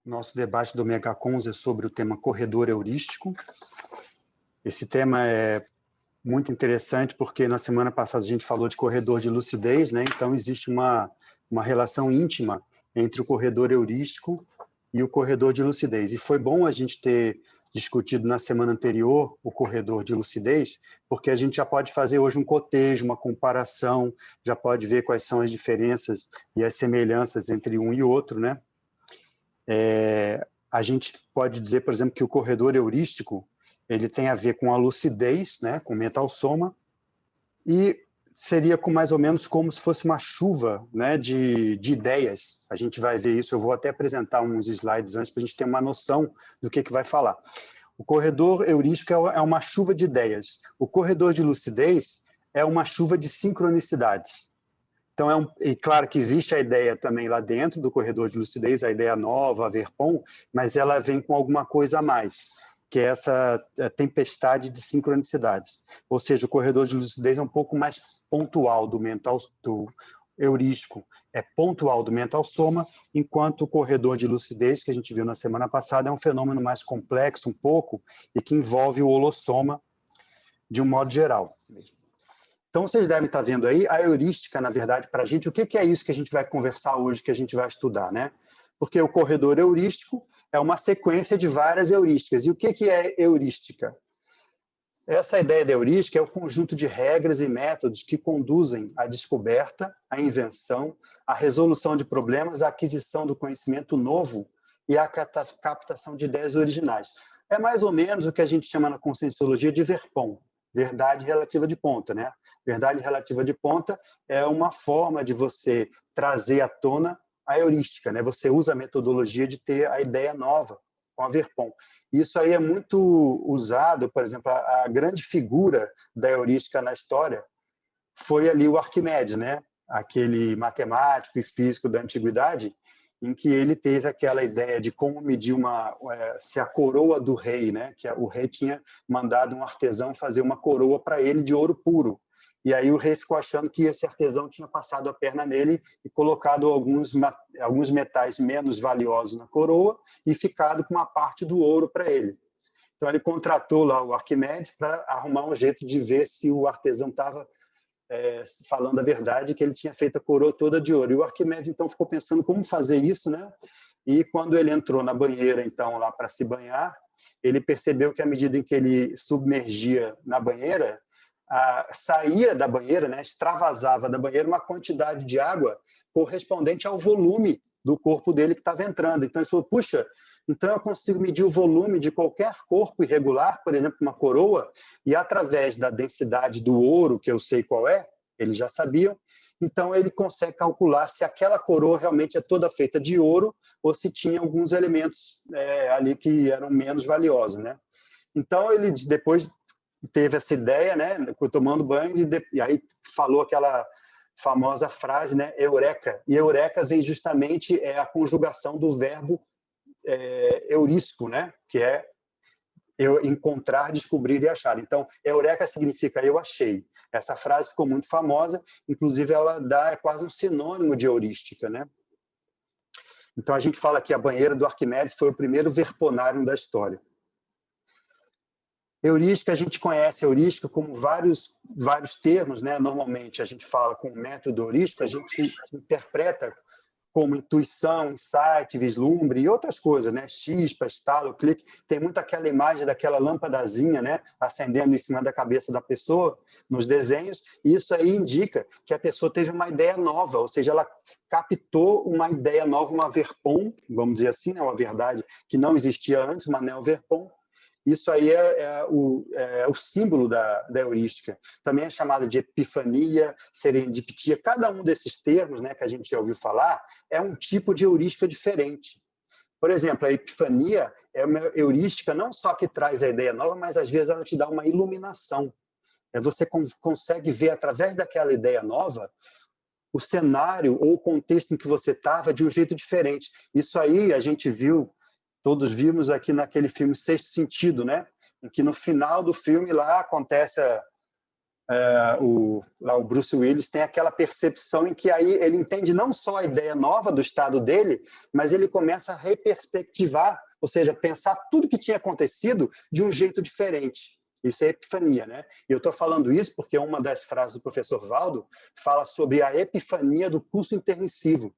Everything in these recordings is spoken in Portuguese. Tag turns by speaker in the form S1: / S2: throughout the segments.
S1: Nosso debate do Megacons é sobre o tema corredor heurístico. Esse tema é muito interessante porque na semana passada a gente falou de corredor de lucidez, né? Então existe uma relação íntima entre o corredor heurístico e o corredor de lucidez. E foi bom a gente ter discutido na semana anterior o corredor de lucidez, porque a gente já pode fazer hoje um cotejo, uma comparação, já pode ver quais são as diferenças e as semelhanças entre um e outro, né? A gente pode dizer, por exemplo, que o corredor heurístico ele tem a ver com a lucidez, né, com mental soma, e seria com mais ou menos como se fosse uma chuva, né, de ideias. A gente vai ver isso, eu vou até apresentar uns slides antes para a gente ter uma noção do que vai falar. O corredor heurístico é uma chuva de ideias. O corredor de lucidez é uma chuva de sincronicidades. Então, e claro que existe a ideia também lá dentro do corredor de lucidez, a ideia nova, a Verpon, mas ela vem com alguma coisa a mais, que é essa tempestade de sincronicidades. Ou seja, o corredor de lucidez é um pouco mais pontual do heurístico, é pontual do mental soma, enquanto o corredor de lucidez, que a gente viu na semana passada, é um fenômeno mais complexo um pouco e que envolve o holossoma de um modo geral. Então, vocês devem estar vendo aí a heurística, na verdade, para a gente. O que é isso que a gente vai conversar hoje, que a gente vai estudar, né? Porque o corredor heurístico é uma sequência de várias heurísticas. E o que é heurística? Essa ideia de heurística é o conjunto de regras e métodos que conduzem à descoberta, à invenção, à resolução de problemas, à aquisição do conhecimento novo e à captação de ideias originais. É mais ou menos o que a gente chama na conscienciologia de Verpon, verdade relativa de ponta, né? Verdade relativa de ponta é uma forma de você trazer à tona a heurística, né? Você usa a metodologia de ter a ideia nova com a Verpon. Isso aí é muito usado, por exemplo, a grande figura da heurística na história foi ali o Arquimedes, né? Aquele matemático e físico da antiguidade, em que ele teve aquela ideia de como medir se a coroa do rei, né? Que o rei tinha mandado um artesão fazer uma coroa para ele de ouro puro. E aí o rei ficou achando que esse artesão tinha passado a perna nele e colocado alguns metais menos valiosos na coroa e ficado com uma parte do ouro para ele. Então ele contratou lá o Arquimedes para arrumar um jeito de ver se o artesão estava falando a verdade, que ele tinha feito a coroa toda de ouro. E o Arquimedes então ficou pensando como fazer isso, né? E quando ele entrou na banheira então lá para se banhar, ele percebeu que à medida em que ele submergia na banheira, saía da banheira, né, extravasava da banheira uma quantidade de água correspondente ao volume do corpo dele que estava entrando. Então ele falou, puxa, então eu consigo medir o volume de qualquer corpo irregular, por exemplo, uma coroa, e através da densidade do ouro, que eu sei qual é, eles já sabiam, então ele consegue calcular se aquela coroa realmente é toda feita de ouro ou se tinha alguns elementos ali que eram menos valiosos, né? Então ele depois teve essa ideia, né, tomando banho, e aí falou aquela famosa frase, né, eureka. E eureka vem justamente a conjugação do verbo heurístico, né, que é encontrar, descobrir e achar. Então, eureka significa eu achei. Essa frase ficou muito famosa, inclusive ela é quase um sinônimo de heurística, né? Então a gente fala que a banheira do Arquimedes foi o primeiro verponário da história. Heurística, a gente conhece a heurística como vários termos, né? Normalmente a gente fala com o método heurístico, a gente interpreta como intuição, insight, vislumbre e outras coisas, né? Chispa, estalo, clique. Tem muito aquela imagem daquela lâmpadazinha, né? Acendendo em cima da cabeça da pessoa nos desenhos. E isso aí indica que a pessoa teve uma ideia nova, ou seja, ela captou uma ideia nova, uma Verpon, vamos dizer assim, né? Uma verdade que não existia antes, uma neo-Verpon. Isso aí é o símbolo da heurística. Também é chamado de epifania, serendipitia. Cada um desses termos, né, que a gente já ouviu falar é um tipo de heurística diferente. Por exemplo, a epifania é uma heurística não só que traz a ideia nova, mas às vezes ela te dá uma iluminação. Você consegue ver através daquela ideia nova o cenário ou o contexto em que você estava de um jeito diferente. Isso aí a gente viu, todos vimos aqui naquele filme Sexto Sentido, né? Em que no final do filme lá acontece lá o Bruce Willis tem aquela percepção em que aí ele entende não só a ideia nova do estado dele, mas ele começa a reperspectivar, ou seja, pensar tudo que tinha acontecido de um jeito diferente. Isso é epifania, né? E eu estou falando isso porque uma das frases do professor Valdo fala sobre a epifania do curso intermissivo.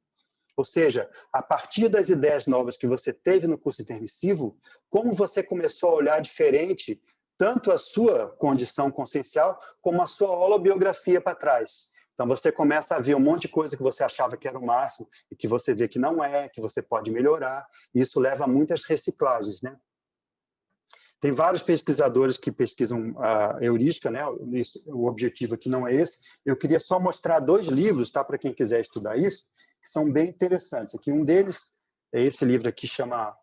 S1: Ou seja, a partir das ideias novas que você teve no curso intermissivo, como você começou a olhar diferente tanto a sua condição consciencial como a sua holobiografia para trás. Então, você começa a ver um monte de coisa que você achava que era o máximo e que você vê que não é, que você pode melhorar. E isso leva a muitas reciclagens, né? Tem vários pesquisadores que pesquisam a heurística, né? O objetivo aqui não é esse. Eu queria só mostrar 2 livros, tá? Para quem quiser estudar isso, que são bem interessantes. Aqui um deles é esse livro aqui, chama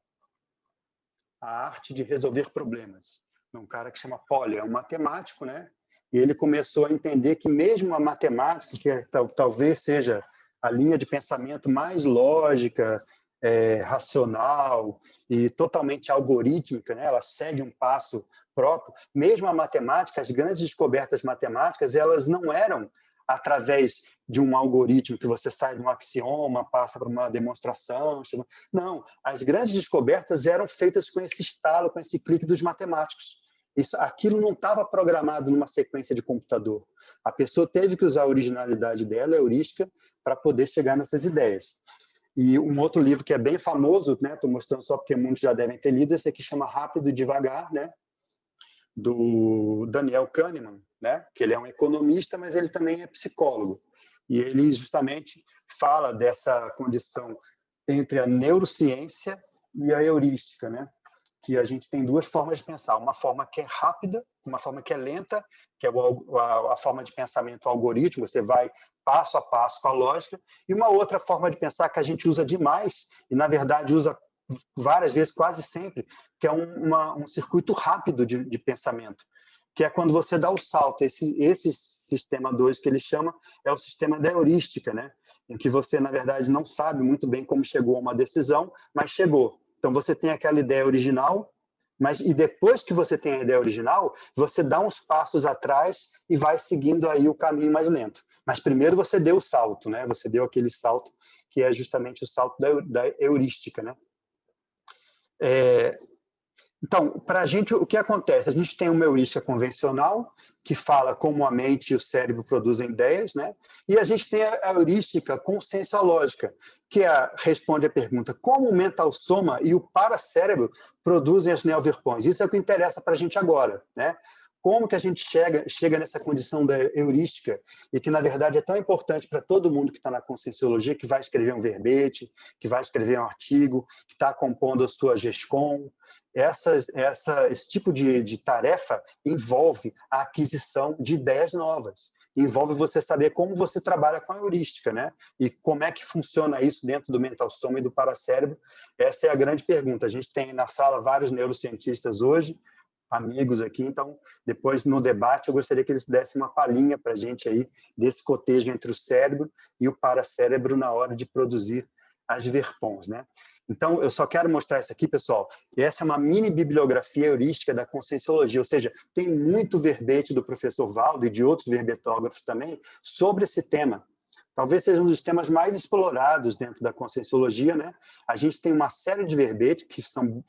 S1: A Arte de Resolver Problemas. Um cara que chama Polly, é um matemático, né? E ele começou a entender que mesmo a matemática, que talvez seja a linha de pensamento mais lógica, racional e totalmente algorítmica, né? Ela segue um passo próprio. Mesmo a matemática, as grandes descobertas matemáticas, elas não eram através de um algoritmo que você sai de um axioma, passa para uma demonstração. Não, as grandes descobertas eram feitas com esse estalo, com esse clique dos matemáticos. Aquilo não estava programado numa sequência de computador. A pessoa teve que usar a originalidade dela, a heurística, para poder chegar nessas ideias. E um outro livro que é bem famoso, né? Estou mostrando só porque muitos já devem ter lido, esse aqui chama Rápido e Devagar, né? Do Daniel Kahneman, né? Que ele é um economista, mas ele também é psicólogo. E ele justamente fala dessa condição entre a neurociência e a heurística, né? Que a gente tem 2 formas de pensar, uma forma que é rápida, uma forma que é lenta, que é a forma de pensamento algoritmo, você vai passo a passo com a lógica, e uma outra forma de pensar que a gente usa demais, e na verdade usa várias vezes, quase sempre, que é um circuito rápido de pensamento, que é quando você dá o salto. Esse sistema 2 que ele chama é o sistema da heurística, né? Em que você, na verdade, não sabe muito bem como chegou a uma decisão, mas chegou. Então, você tem aquela ideia original, e depois que você tem a ideia original, você dá uns passos atrás e vai seguindo aí o caminho mais lento. Mas primeiro você deu o salto, né? Você deu aquele salto que é justamente o salto da heurística, né? Então, para a gente, o que acontece? A gente tem uma heurística convencional, que fala como a mente e o cérebro produzem ideias, né? E a gente tem a heurística conscienciológica, que responde a pergunta como o mental soma e o paracérebro produzem as neoverpões. Isso é o que interessa para a gente agora, né? Como que a gente chega nessa condição da heurística, e que, na verdade, é tão importante para todo mundo que está na conscienciologia, que vai escrever um verbete, que vai escrever um artigo, que está compondo a sua GESCOM. Esse tipo de tarefa envolve a aquisição de ideias novas, envolve você saber como você trabalha com a heurística, né? E como é que funciona isso dentro do mental soma e do paracérebro. Essa é a grande pergunta. A gente tem na sala vários neurocientistas hoje, amigos aqui, então depois no debate eu gostaria que eles dessem uma palhinha para a gente aí desse cotejo entre o cérebro e o paracérebro na hora de produzir as verpons, né? Então, eu só quero mostrar isso aqui, pessoal. Essa é uma mini bibliografia heurística da conscienciologia, ou seja, tem muito verbete do professor Valdo e de outros verbetógrafos também sobre esse tema. Talvez seja um dos temas mais explorados dentro da conscienciologia, né? A gente tem uma série de verbetes que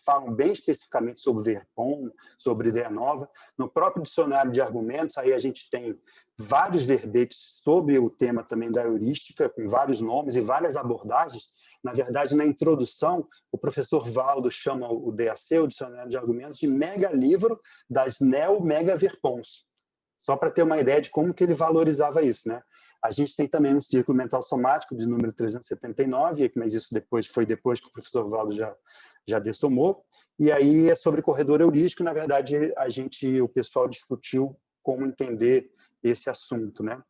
S1: falam bem especificamente sobre verpom, sobre ideia nova. No próprio dicionário de argumentos, aí a gente tem vários verbetes sobre o tema também da heurística, com vários nomes e várias abordagens. Na verdade, na introdução, o professor Valdo chama o DAC, o Dicionário de Argumentos, de mega livro das neo-mega verpons. Só para ter uma ideia de como que ele valorizava isso, né? A gente tem também um círculo mental somático de número 379, mas isso foi depois que o professor Valdo já dessomou. E aí é sobre corredor heurístico. Na verdade, o pessoal discutiu como entender esse assunto, né?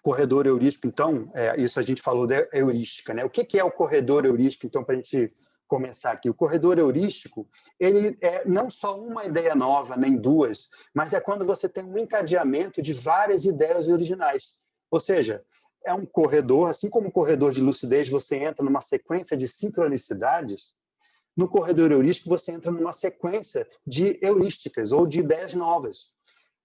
S1: Corredor heurístico, então, isso a gente falou da heurística, né? O que é o corredor heurístico, então, para a gente começar aqui? O corredor heurístico, ele é não só uma ideia nova, nem duas, mas é quando você tem um encadeamento de várias ideias originais. Ou seja, é um corredor, assim como o corredor de lucidez, você entra numa sequência de sincronicidades, no corredor heurístico você entra numa sequência de heurísticas ou de ideias novas.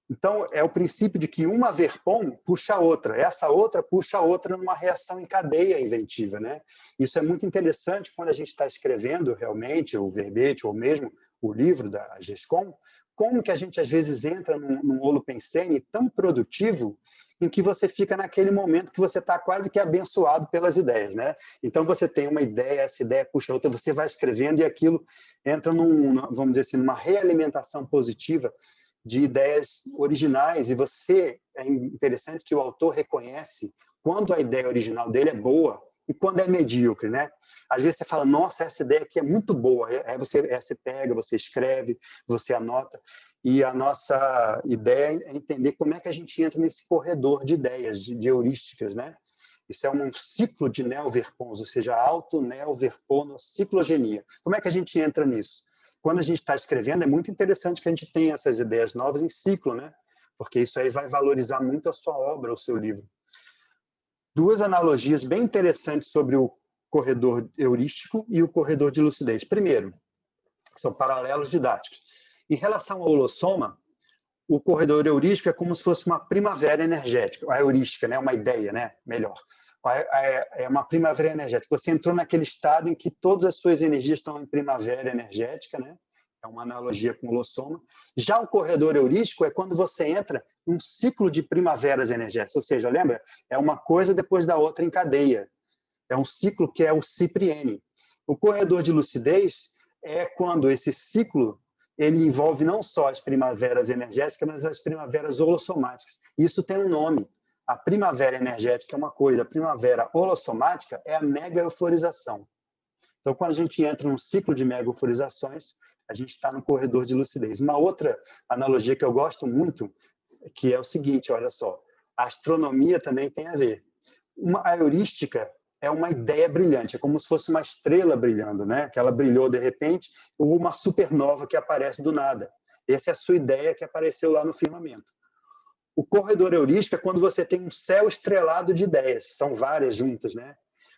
S1: Então, é o princípio de que uma verpom puxa a outra, essa outra puxa a outra numa reação em cadeia inventiva, né? Isso é muito interessante quando a gente está escrevendo realmente o verbete ou mesmo o livro da GESCOM, como que a gente às vezes entra num holopensene tão produtivo em que você fica naquele momento que você está quase que abençoado pelas ideias, né? Então você tem uma ideia, essa ideia puxa outra, você vai escrevendo e aquilo entra vamos dizer assim, numa realimentação positiva de ideias originais, e você, é interessante que o autor reconhece quando a ideia original dele é boa e quando é medíocre, né? Às vezes você fala, nossa, essa ideia aqui é muito boa, aí você pega, você escreve, você anota, e a nossa ideia é entender como é que a gente entra nesse corredor de ideias, de heurísticas, né? Isso é um ciclo de neoverpons, ou seja, auto-neoverponociclogenia. Como é que a gente entra nisso? Quando a gente está escrevendo, é muito interessante que a gente tenha essas ideias novas em ciclo, né? Porque isso aí vai valorizar muito a sua obra, o seu livro. Duas analogias bem interessantes sobre o corredor heurístico e o corredor de lucidez. Primeiro, são paralelos didáticos. Em relação ao holossoma, o corredor heurístico é como se fosse uma primavera energética, a heurística, né? Uma ideia, né? Melhor. É uma primavera energética. Você entrou naquele estado em que todas as suas energias estão em primavera energética, né? É uma analogia com o holossoma. Já o corredor heurístico é quando você entra num ciclo de primaveras energéticas, ou seja, lembra? É uma coisa depois da outra em cadeia. É um ciclo que é o cipriene. O corredor de lucidez é quando esse ciclo ele envolve não só as primaveras energéticas, mas as primaveras holossomáticas. Isso tem um nome. A primavera energética é uma coisa, a primavera holossomática é a mega euforização. Então, quando a gente entra num ciclo de mega euforizações, a gente está no corredor de lucidez. Uma outra analogia que eu gosto muito, que é o seguinte, olha só, a astronomia também tem a ver. A heurística é uma ideia brilhante, é como se fosse uma estrela brilhando, né? Que ela brilhou de repente, ou uma supernova que aparece do nada. Essa é a sua ideia que apareceu lá no firmamento. O corredor heurístico é quando você tem um céu estrelado de ideias, são várias juntas, né?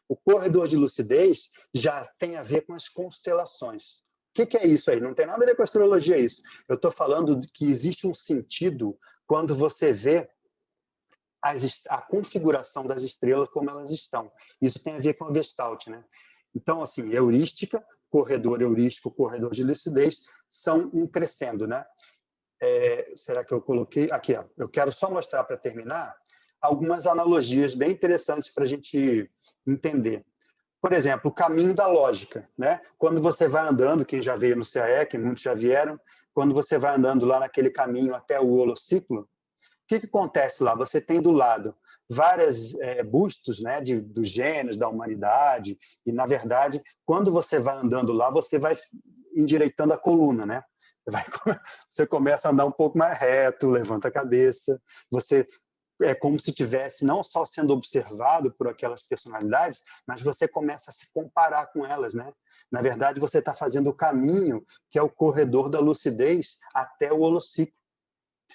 S1: O corredor de lucidez já tem a ver com as constelações. O que é isso aí? Não tem nada a ver com astrologia isso. Eu estou falando que existe um sentido quando você vê a configuração das estrelas como elas estão. Isso tem a ver com a Gestalt, né? Então, assim, heurística, corredor heurístico, corredor de lucidez, são um crescendo, né? Será que eu coloquei? Aqui, ó. Eu quero só mostrar, para terminar, algumas analogias bem interessantes para a gente entender. Por exemplo, o caminho da lógica, né? Quando você vai andando, quem já veio no CAE, que muitos já vieram, quando você vai andando lá naquele caminho até o holociclo, o que acontece lá? Você tem do lado vários bustos, né, dos gênios, da humanidade, e, na verdade, quando você vai andando lá, você vai endireitando a coluna, né? Você começa a andar um pouco mais reto, levanta a cabeça, você é como se tivesse não só sendo observado por aquelas personalidades, mas você começa a se comparar com elas, né? Na verdade, você está fazendo o caminho que é o corredor da lucidez até o holociclo, que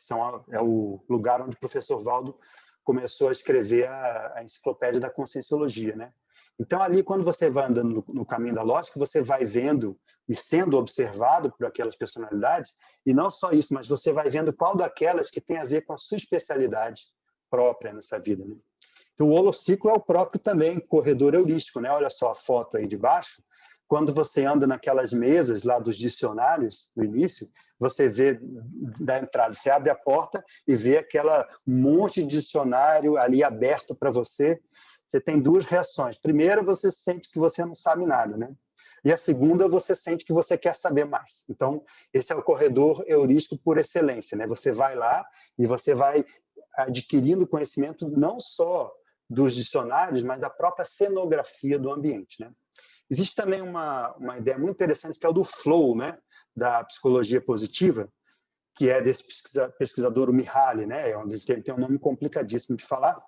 S1: é o lugar onde o professor Valdo começou a escrever a enciclopédia da Conscienciologia, né? Então, ali, quando você vai andando no caminho da lógica, você vai vendo e sendo observado por aquelas personalidades, e não só isso, mas você vai vendo qual daquelas que tem a ver com a sua especialidade própria nessa vida, né? Então, o holociclo é o próprio também corredor heurístico, né? Olha só a foto aí de baixo. Quando você anda naquelas mesas lá dos dicionários, no início, você vê da entrada, você abre a porta e vê aquela monte de dicionário ali aberto para você. Você tem duas reações. Primeiro, você sente que você não sabe nada, né? E a segunda, você sente que você quer saber mais. Então, esse é o corredor heurístico por excelência, né? Você vai lá e você vai adquirindo conhecimento não só dos dicionários, mas da própria cenografia do ambiente, né? Existe também uma ideia muito interessante que é o do flow, né? Da psicologia positiva, que é desse pesquisador, o Mihaly, né? Onde ele tem um nome complicadíssimo de falar,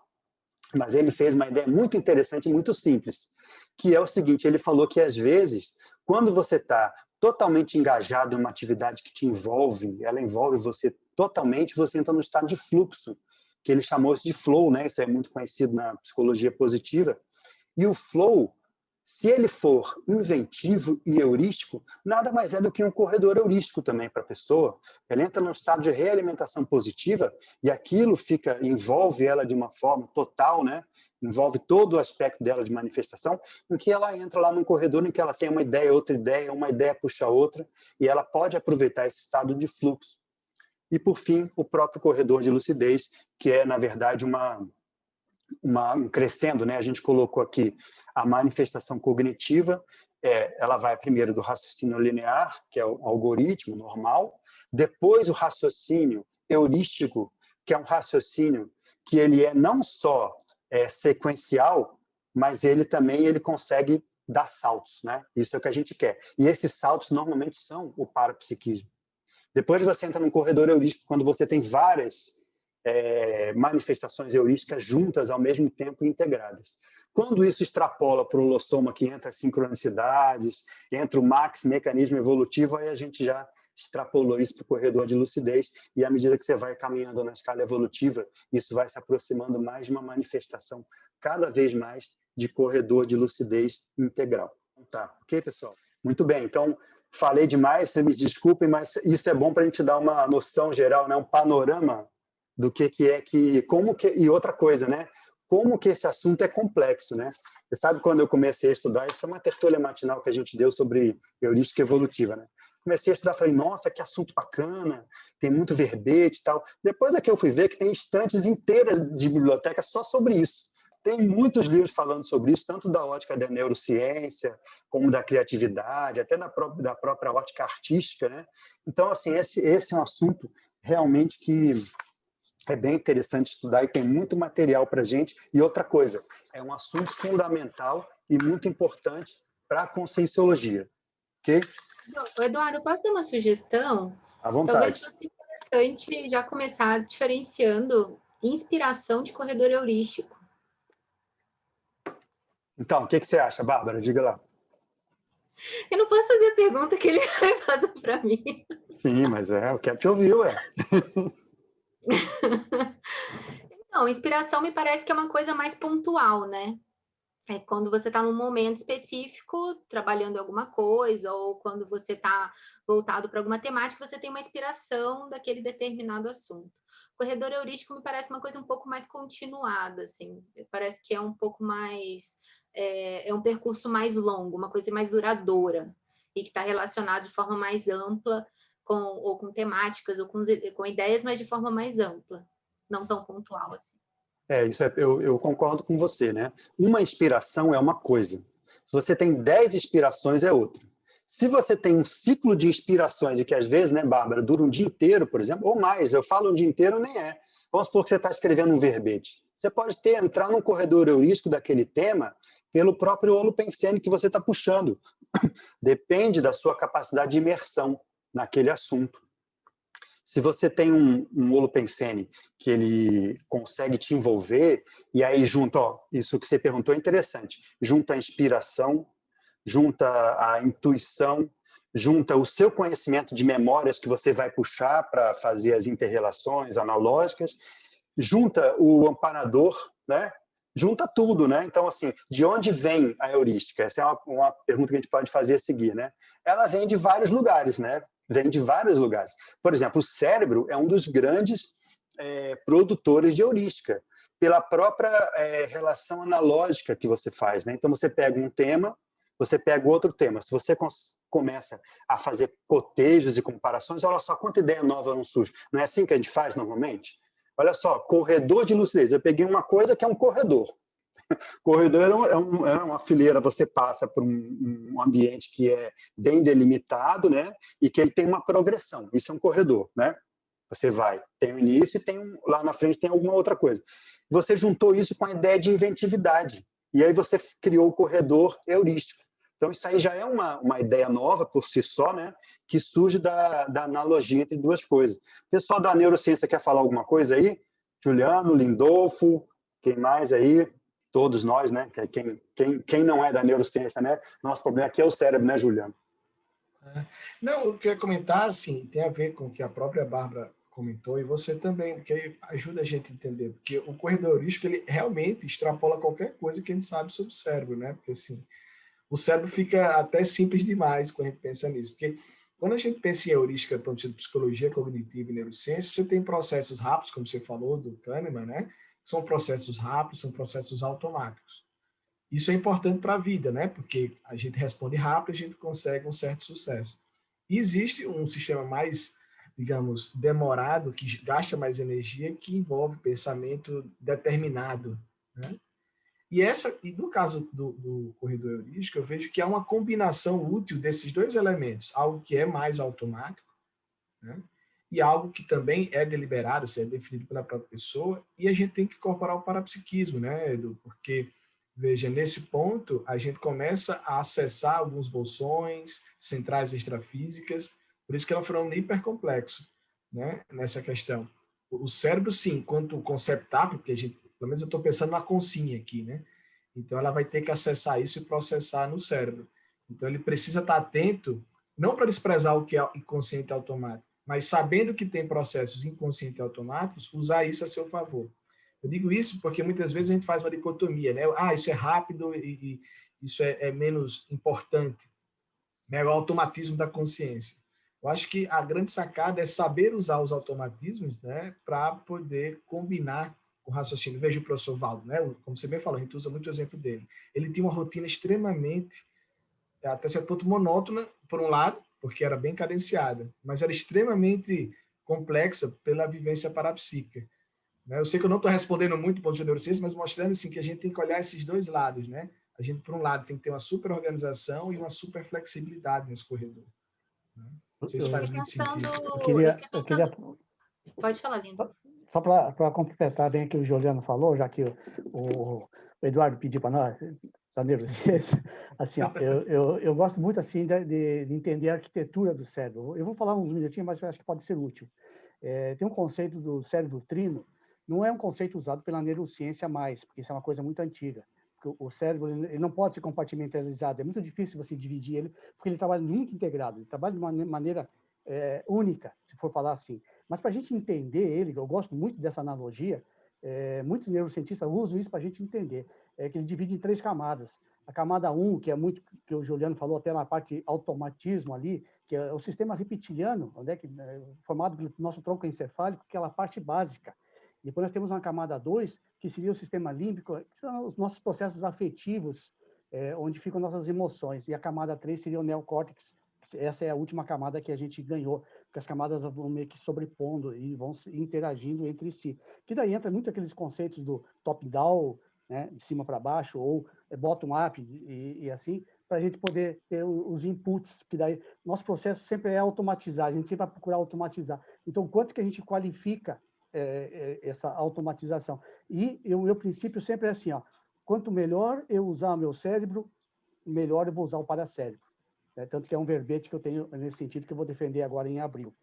S1: mas ele fez uma ideia muito interessante e muito simples, que é o seguinte, ele falou que, às vezes, quando você está totalmente engajado em uma atividade que te envolve, ela envolve você totalmente, você entra no estado de fluxo, que ele chamou isso de flow, né? Isso é muito conhecido na psicologia positiva. E o flow Se ele for inventivo e heurístico, nada mais é do que um corredor heurístico também para a pessoa. Ela entra num estado de realimentação positiva e aquilo envolve ela de uma forma total, né? Envolve todo o aspecto dela de manifestação, em que ela entra lá num corredor em que ela tem uma ideia puxa a outra, e ela pode aproveitar esse estado de fluxo. E, por fim, o próprio corredor de lucidez, que é, na verdade, um crescendo, né? A gente colocou aqui a manifestação cognitiva, ela vai primeiro do raciocínio linear, que é o algoritmo normal, depois o raciocínio heurístico, que é um raciocínio que ele é não só sequencial, mas ele consegue dar saltos, né? Isso é o que a gente quer. E esses saltos normalmente são o parapsiquismo. Depois você entra num corredor heurístico, quando você tem várias manifestações heurísticas juntas ao mesmo tempo e integradas. Quando isso extrapola para o holossoma, que entra as sincronicidades, entra o max mecanismo evolutivo, aí a gente já extrapolou isso para o corredor de lucidez, e à medida que você vai caminhando na escala evolutiva, isso vai se aproximando mais de uma manifestação cada vez mais de corredor de lucidez integral. Tá, ok, pessoal? Muito bem, então falei demais, me desculpem, mas isso é bom para a gente dar uma noção geral, né? Um panorama do e outra coisa, né? Como que esse assunto é complexo, né? Você sabe, quando eu comecei a estudar, isso é uma tertúlia matinal que a gente deu sobre heurística evolutiva, né? Comecei a estudar, falei, nossa, que assunto bacana, tem muito verbete e tal. Depois é que eu fui ver que tem estantes inteiras de biblioteca só sobre isso. Tem muitos livros falando sobre isso, tanto da ótica da neurociência, como da criatividade, até da própria ótica artística, né? Então, assim, esse é um assunto realmente que é bem interessante estudar e tem muito material para a gente. E outra coisa, é um assunto fundamental e muito importante para a conscienciologia. Ok?
S2: Eduardo, eu posso dar uma sugestão?
S1: À
S2: Talvez
S1: vontade.
S2: fosse interessante já começar diferenciando inspiração de corredor heurístico.
S1: Então, o que você acha, Bárbara? Diga lá.
S2: Eu não posso fazer a pergunta que ele vai fazer para mim.
S1: Sim, mas eu quero te ouvir, ué.
S2: Não, inspiração me parece que é uma coisa mais pontual, né? É quando você está num momento específico, trabalhando em alguma coisa, ou quando você está voltado para alguma temática, você tem uma inspiração daquele determinado assunto. Corredor heurístico me parece uma coisa um pouco mais continuada, assim. Parece que é um pouco mais... É um percurso mais longo, uma coisa mais duradoura, e que está relacionado de forma mais ampla, com temáticas, ou com ideias, mas de forma mais ampla, não tão pontual, assim.
S1: Eu concordo com você, né? Uma inspiração é uma coisa. Se você tem 10 inspirações, é outra. Se você tem um ciclo de inspirações e que às vezes, né, Bárbara, dura um dia inteiro, por exemplo, ou mais, eu falo um dia inteiro, nem é. Vamos supor que você está escrevendo um verbete. Você pode entrar num corredor heurístico daquele tema pelo próprio holopensene que você está puxando. Depende da sua capacidade de imersão naquele assunto. Se você tem um holopensene que ele consegue te envolver, e aí junta, isso que você perguntou é interessante, junta a inspiração, junta a intuição, junta o seu conhecimento de memórias que você vai puxar para fazer as interrelações analógicas, junta o amparador, né? Junta tudo, né? Então, assim, de onde vem a heurística? Essa é uma pergunta que a gente pode fazer a seguir, né? Ela vem de vários lugares, né? Vem de vários lugares. Por exemplo, o cérebro é um dos grandes produtores de heurística, pela própria relação analógica que você faz, né? Então, você pega um tema, você pega outro tema. Se você começa a fazer cotejos e comparações, olha só quanta ideia nova não surge. Não é assim que a gente faz normalmente? Olha só, corredor de lucidez. Eu peguei uma coisa que é um corredor. Corredor é uma fileira, você passa por um ambiente que é bem delimitado, né? E que ele tem uma progressão. Isso é um corredor, né? Você vai, tem o início e lá na frente tem alguma outra coisa. Você juntou isso com a ideia de inventividade. E aí você criou o corredor heurístico. Então, isso aí já é uma ideia nova por si só, né? Que surge da analogia entre duas coisas. O pessoal da neurociência quer falar alguma coisa aí? Juliano, Lindolfo, quem mais aí? Todos nós, né? Quem não é da neurociência, né? Nosso problema aqui é o cérebro, né, Juliano?
S3: Não, eu queria comentar, assim, tem a ver com o que a própria Bárbara comentou, e você também, porque ajuda a gente a entender, porque o corredor heurístico, ele realmente extrapola qualquer coisa que a gente sabe sobre o cérebro, né? Porque, assim, o cérebro fica até simples demais quando a gente pensa nisso, porque quando a gente pensa em heurística, para de psicologia cognitiva e neurociência, você tem processos rápidos, como você falou, do Kahneman, né? São processos rápidos, são processos automáticos. Isso é importante para a vida, né? Porque a gente responde rápido, a gente consegue um certo sucesso. E existe um sistema mais, digamos, demorado, que gasta mais energia, que envolve pensamento determinado, né? E no caso do corredor heurístico, eu vejo que há uma combinação útil desses dois elementos, algo que é mais automático, né? E algo que também é deliberado, é definido pela própria pessoa, e a gente tem que incorporar o parapsiquismo, né, Edu? Porque, veja, nesse ponto, a gente começa a acessar alguns bolsões, centrais extrafísicas, por isso que é um fenômeno hipercomplexo, né, nessa questão. O cérebro, sim, enquanto conceptável, porque a gente, pelo menos eu estou pensando na consciência aqui, né? Então, ela vai ter que acessar isso e processar no cérebro. Então, ele precisa estar atento, não para desprezar o que é inconsciente automático, mas sabendo que tem processos inconscientes automáticos, usar isso a seu favor. Eu digo isso porque muitas vezes a gente faz uma dicotomia, né? Ah, isso é rápido e isso é menos importante, né? O automatismo da consciência. Eu acho que a grande sacada é saber usar os automatismos, né, para poder combinar o raciocínio. Veja o professor Valdo, né? Como você bem falou, a gente usa muito o exemplo dele. Ele tinha uma rotina extremamente, até certo ponto, monótona, por um lado, porque era bem cadenciada, mas era extremamente complexa pela vivência parapsíquica, né? Eu sei que eu não estou respondendo muito do ponto de neurociência, mas mostrando assim, que a gente tem que olhar esses dois lados, né? A gente, por um lado, tem que ter uma super organização e uma super flexibilidade nesse corredor, né? Não sei se faz muito sentido.
S2: Eu fiquei pensando. Pode falar, Lindo.
S4: Só para completar bem o que o Juliano falou, já que o Eduardo pediu para nós, da neurociência, assim, ó, eu gosto muito assim de entender a arquitetura do cérebro. Eu vou falar uns minutinhos, mas eu acho que pode ser útil. Tem um conceito do cérebro trino, não é um conceito usado pela neurociência mais, porque isso é uma coisa muito antiga. Porque o cérebro ele não pode ser compartimentalizado, é muito difícil você dividir ele, porque ele trabalha muito integrado, ele trabalha de uma maneira única, se for falar assim. Mas para a gente entender ele, eu gosto muito dessa analogia, muitos neurocientistas usam isso para a gente entender, que ele divide em 3 camadas. A camada 1, que é muito, que o Juliano falou até na parte automatismo ali, que é o sistema reptiliano, formado pelo nosso tronco encefálico, que é a parte básica. Depois nós temos uma camada 2, que seria o sistema límbico, que são os nossos processos afetivos, onde ficam nossas emoções. E a camada 3 seria o neocórtex. Essa é a última camada que a gente ganhou, porque as camadas vão meio que sobrepondo e vão interagindo entre si. Que daí entra muito aqueles conceitos do top-down, né, de cima para baixo, ou bottom-up, e assim, para a gente poder ter os inputs, que daí nosso processo sempre é automatizar, a gente sempre vai procurar automatizar. Então, quanto que a gente qualifica essa automatização? E o meu princípio sempre é assim, ó, quanto melhor eu usar o meu cérebro, melhor eu vou usar o paracérebro. Tanto que é um verbete que eu tenho nesse sentido, que eu vou defender agora em abril.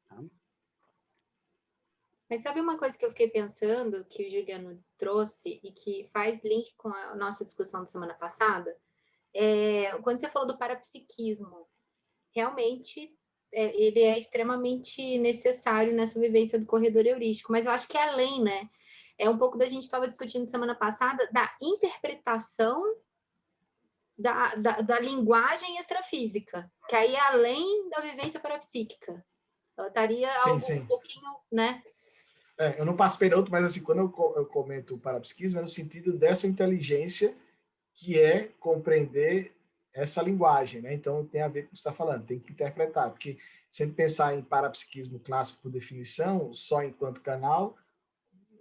S4: Tá?
S2: Mas sabe uma coisa que eu fiquei pensando, que o Juliano trouxe, e que faz link com a nossa discussão da semana passada? Quando você falou do parapsiquismo, realmente ele é extremamente necessário nessa vivência do corredor heurístico, mas eu acho que é além, né? É um pouco da gente estava discutindo semana passada, da interpretação da linguagem extrafísica, que aí é além da vivência parapsíquica. Ela estaria um pouquinho, né?
S3: Eu não participei da outra, mas assim, quando eu comento o parapsiquismo, é no sentido dessa inteligência que é compreender essa linguagem, né? Então tem a ver com o que você está falando, tem que interpretar, porque se a gente pensar em parapsiquismo clássico por definição, só enquanto canal,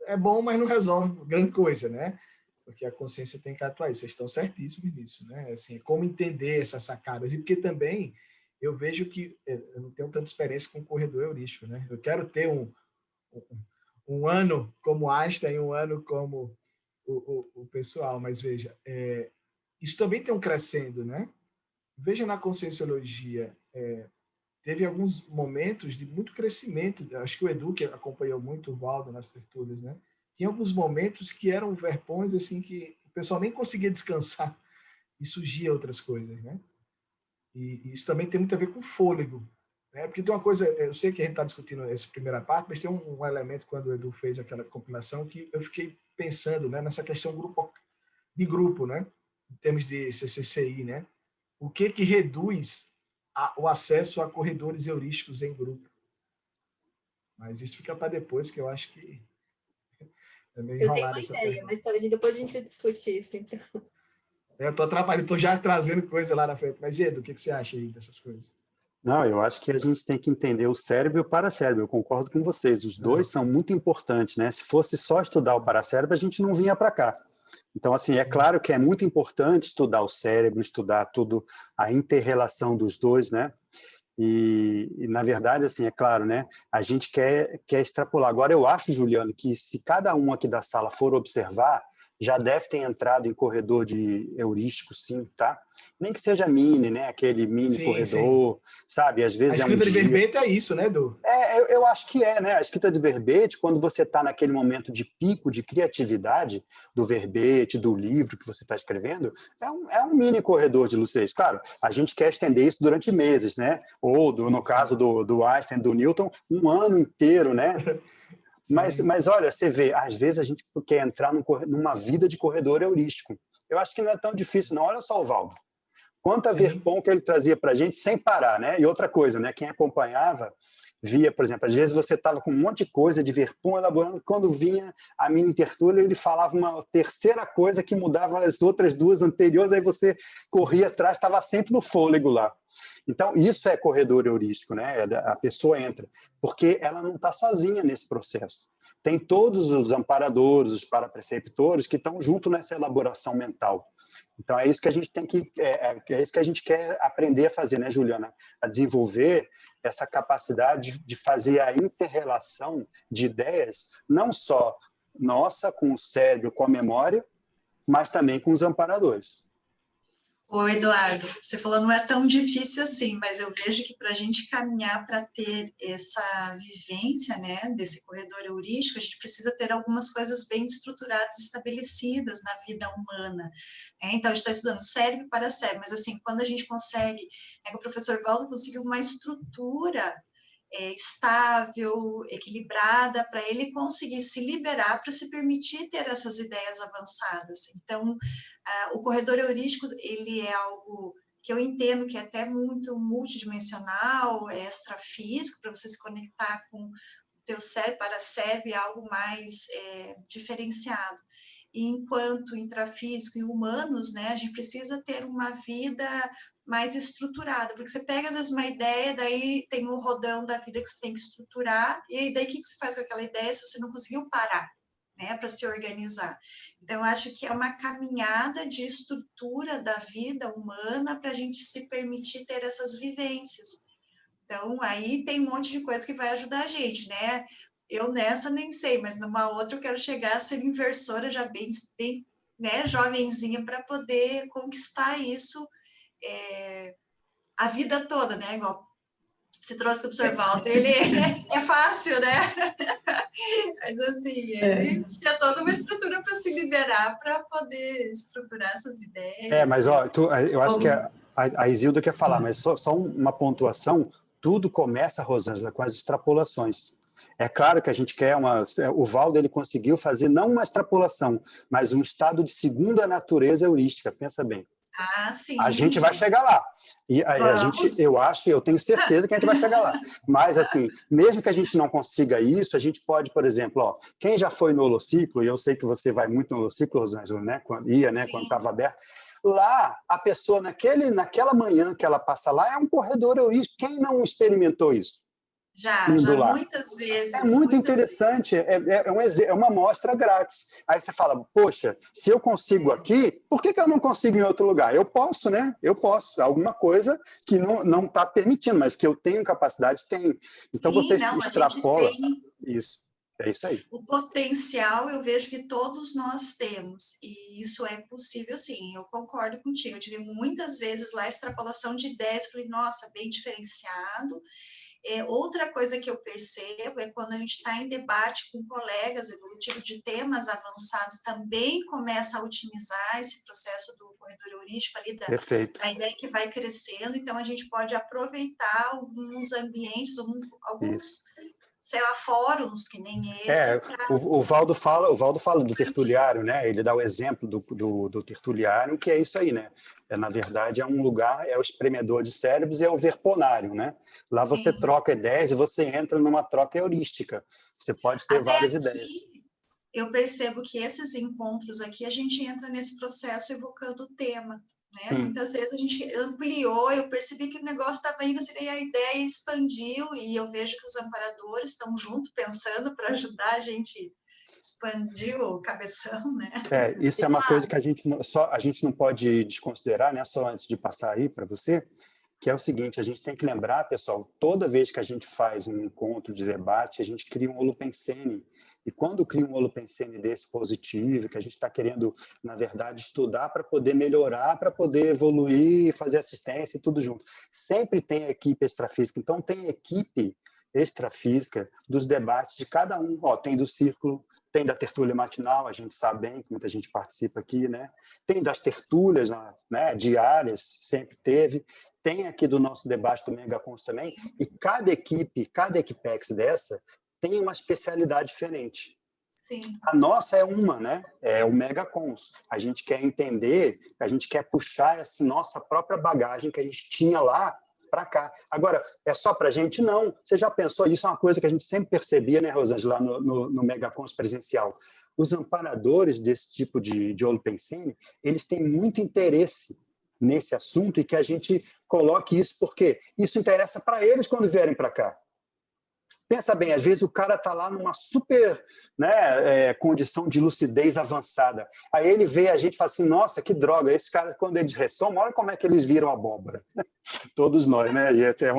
S3: é bom, mas não resolve grande coisa, né? Porque a consciência tem que atuar. Vocês estão certíssimos nisso, né? Assim, como entender essas sacadas. E porque também eu vejo que eu não tenho tanta experiência com o corredor heurístico, né? Eu quero ter um ano como Einstein, um ano como o pessoal, mas veja, isso também tem um crescendo, né? Veja na conscienciologia, teve alguns momentos de muito crescimento. Acho que o Edu, que acompanhou muito o Valdo nas tertúlias, né? Tinha alguns momentos que eram verpões assim que o pessoal nem conseguia descansar e surgia outras coisas, né? E isso também tem muito a ver com fôlego, né? Porque tem uma coisa, eu sei que a gente está discutindo essa primeira parte, mas tem um elemento quando o Edu fez aquela compilação que eu fiquei pensando, né, nessa questão de grupo, né? termos de CCCI, né? O que reduz o acesso a corredores heurísticos em grupo? Mas isso fica para depois, que eu acho que é meio
S2: Eu tenho
S3: enrolada
S2: uma
S3: essa
S2: ideia,
S3: pergunta.
S2: mas talvez depois a gente discute isso, então.
S3: Eu estou atrapalhando, estou já trazendo coisa lá na frente. Mas, Edu, o que você acha aí dessas coisas?
S1: Não, eu acho que a gente tem que entender o cérebro e o paracérebro. Eu concordo com vocês. Os dois são muito importantes, né? Se fosse só estudar o paracérebro, a gente não vinha para cá. Então, assim, é claro que é muito importante estudar o cérebro, estudar tudo, a inter-relação dos dois, né? E, na verdade, assim, é claro, né? A gente quer extrapolar. Agora, eu acho, Juliano, que se cada um aqui da sala for observar, já deve ter entrado em corredor de heurístico, sim, tá? Nem que seja mini, né? Aquele mini
S3: Sim, sim.
S1: corredor, sabe? Às
S3: A
S1: vezes é um
S3: escrita de
S1: dia.
S3: verbete é isso, né, Edu?
S1: Eu acho que é, né? A escrita de verbete, quando você está naquele momento de pico de criatividade do verbete, do livro que você está escrevendo, é um mini corredor de lucidez. Claro, a gente quer estender isso durante meses, né? Ou, no caso do Einstein, do Newton, um ano inteiro, né? Mas olha, você vê, às vezes a gente quer entrar numa vida de corredor heurístico. Eu acho que não é tão difícil, não. Olha só o Valdo. Quanta verpom que ele trazia para a gente sem parar, né? E outra coisa, né? Quem acompanhava via, por exemplo, às vezes você estava com um monte de coisa de verpom elaborando, quando vinha a mini tertúlia, ele falava uma terceira coisa que mudava as outras duas anteriores, aí você corria atrás, estava sempre no fôlego lá. Então, isso é corredor heurístico, né? A pessoa entra, porque ela não está sozinha nesse processo. Tem todos os amparadores, os parapreceptores que estão junto nessa elaboração mental. Então, é isso que a gente tem que, é isso que a gente quer aprender a fazer, né, Juliana? A desenvolver essa capacidade de fazer a inter-relação de ideias, não só nossa com o cérebro, com a memória, mas também com os amparadores.
S5: Ô, Eduardo, você falou não é tão difícil assim, mas eu vejo que para a gente caminhar para ter essa vivência, né, desse corredor heurístico, a gente precisa ter algumas coisas bem estruturadas, estabelecidas na vida humana. Então, a gente está estudando cérebro para cérebro, mas assim, quando a gente consegue, o professor Valdo conseguiu uma estrutura estável, equilibrada, para ele conseguir se liberar, para se permitir ter essas ideias avançadas. Então, o corredor heurístico, ele é algo que eu entendo que é até muito multidimensional, extrafísico, para você se conectar com o teu cérebro, para cérebro, é algo mais diferenciado. E enquanto intrafísico e humanos, né, a gente precisa ter uma vida mais estruturada, porque você pega às vezes uma ideia, daí tem o rodão da vida que você tem que estruturar, e daí o que você faz com aquela ideia se você não conseguiu parar, né, para se organizar? Então, eu acho que é uma caminhada de estrutura da vida humana para a gente se permitir ter essas vivências. Então, aí tem um monte de coisa que vai ajudar a gente, né? Eu nessa nem sei, mas numa outra eu quero chegar a ser inversora já bem né, jovenzinha, para poder conquistar isso a vida toda, né? Igual você trouxe com o professor Walter, ele é fácil, né? Mas assim, ele tinha toda uma estrutura para se liberar, para poder estruturar essas ideias.
S1: Mas ó, eu acho que a Isilda quer falar, mas só uma pontuação, tudo começa, Rosângela, com as extrapolações. É claro que a gente quer o Valdo, ele conseguiu fazer não uma extrapolação, mas um estado de segunda natureza heurística, pensa bem.
S5: Sim.
S1: A gente vai chegar lá. E eu tenho certeza que a gente vai chegar lá. Mas, assim, mesmo que a gente não consiga isso, a gente pode, por exemplo, quem já foi no Holociclo, e eu sei que você vai muito no Holociclo, Rosângela, né? Quando estava aberto, lá, a pessoa, naquela manhã que ela passa lá, é um corredor heurístico. Quem não experimentou isso?
S5: Já muitas vezes.
S1: É muito interessante, é uma amostra grátis. Aí você fala, poxa, se eu consigo aqui, por que eu não consigo em outro lugar? Eu posso, né? Eu posso. Alguma coisa que não está permitindo, mas que eu tenho capacidade, tenho. Então, você extrapola isso. É isso aí.
S5: O potencial, eu vejo que todos nós temos, e isso é possível, sim, eu concordo contigo. Eu tive muitas vezes lá extrapolação de ideias, falei, nossa, bem diferenciado. Outra coisa que eu percebo é quando a gente está em debate com colegas evolutivos de temas avançados, também começa a otimizar esse processo do corredor heurístico ali da ideia que vai crescendo, então a gente pode aproveitar alguns ambientes, alguns sei lá, fóruns que nem esse.
S1: O Valdo fala do tertuliário, né? Ele dá o exemplo do tertuliário, que é isso aí, né? Na verdade, é um lugar, é o espremedor de cérebros e é o verponário, né? Lá você
S5: Sim.
S1: troca ideias e você entra numa troca heurística. Você pode ter
S5: Até
S1: várias
S5: aqui,
S1: ideias.
S5: eu percebo que esses encontros aqui, a gente entra nesse processo evocando o tema. Né? Muitas vezes a gente ampliou, eu percebi que o negócio estava indo assim, e a ideia expandiu, e eu vejo que os amparadores estão junto pensando para ajudar a gente expandir o cabeção, né?
S1: Isso é uma coisa que a gente não pode desconsiderar, né? Só antes de passar aí para você, que é o seguinte: a gente tem que lembrar, pessoal, toda vez que a gente faz um encontro de debate, a gente cria um holopensene. E quando cria um holopensene desse positivo, que a gente está querendo, na verdade, estudar para poder melhorar, para poder evoluir, fazer assistência e tudo junto. Sempre tem a equipe extrafísica. Então, tem equipe extrafísica dos debates de cada um. Tem do círculo, tem da tertúlia matinal, a gente sabe bem que muita gente participa aqui, né? Tem das tertúlias, né, diárias, sempre teve. Tem aqui do nosso debate do Megacons também. E cada equipex dessa tem uma especialidade diferente.
S5: Sim.
S1: A nossa é uma, né? É o Megacons. A gente quer entender, a gente quer puxar essa nossa própria bagagem que a gente tinha lá para cá. Agora, é só para a gente? Não. Você já pensou? Isso é uma coisa que a gente sempre percebia, né, Rosângela, lá no Megacons presencial. Os amparadores desse tipo de holopensene, eles têm muito interesse nesse assunto e que a gente coloque isso, porque isso interessa para eles quando vierem para cá. Pensa bem, às vezes o cara está lá numa super, né, condição de lucidez avançada. Aí ele vê a gente e fala assim, nossa, que droga, esse cara, quando eles ressomam, olha como é que eles viram a abóbora. Todos nós, né? E até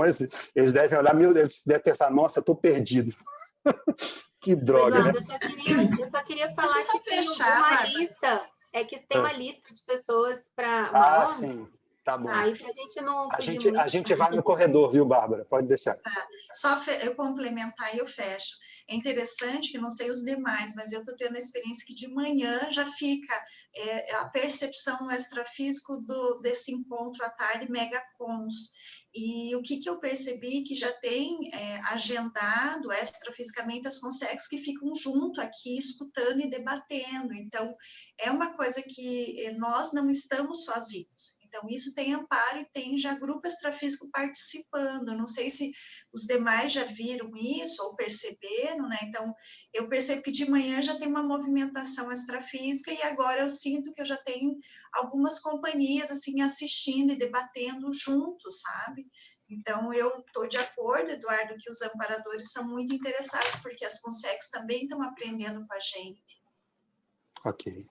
S1: eles devem olhar, meu Deus, devem pensar, nossa, estou perdido. Que droga,
S2: Eduardo,
S1: né?
S2: eu só queria falar que tem uma lista, que tem uma lista de pessoas para uma ordem.
S1: Sim. Tá bom.
S2: E para a gente não fugir muito.
S1: A gente vai no corredor, viu, Bárbara? Pode deixar.
S5: Só eu complementar e eu fecho. É interessante que não sei os demais, mas eu estou tendo a experiência que de manhã já fica a percepção no extrafísico desse encontro à tarde Megacons. E o que eu percebi que já tem agendado extrafisicamente as consegues que ficam junto aqui, escutando e debatendo. Então, é uma coisa que nós não estamos sozinhos. Então, isso tem amparo e tem já grupo extrafísico participando. Eu não sei se os demais já viram isso ou perceberam, né? Então, eu percebo que de manhã já tem uma movimentação extrafísica e agora eu sinto que eu já tenho algumas companhias, assim, assistindo e debatendo juntos, sabe? Então, eu estou de acordo, Eduardo, que os amparadores são muito interessados, porque as consegues também estão aprendendo com a gente.
S1: Ok.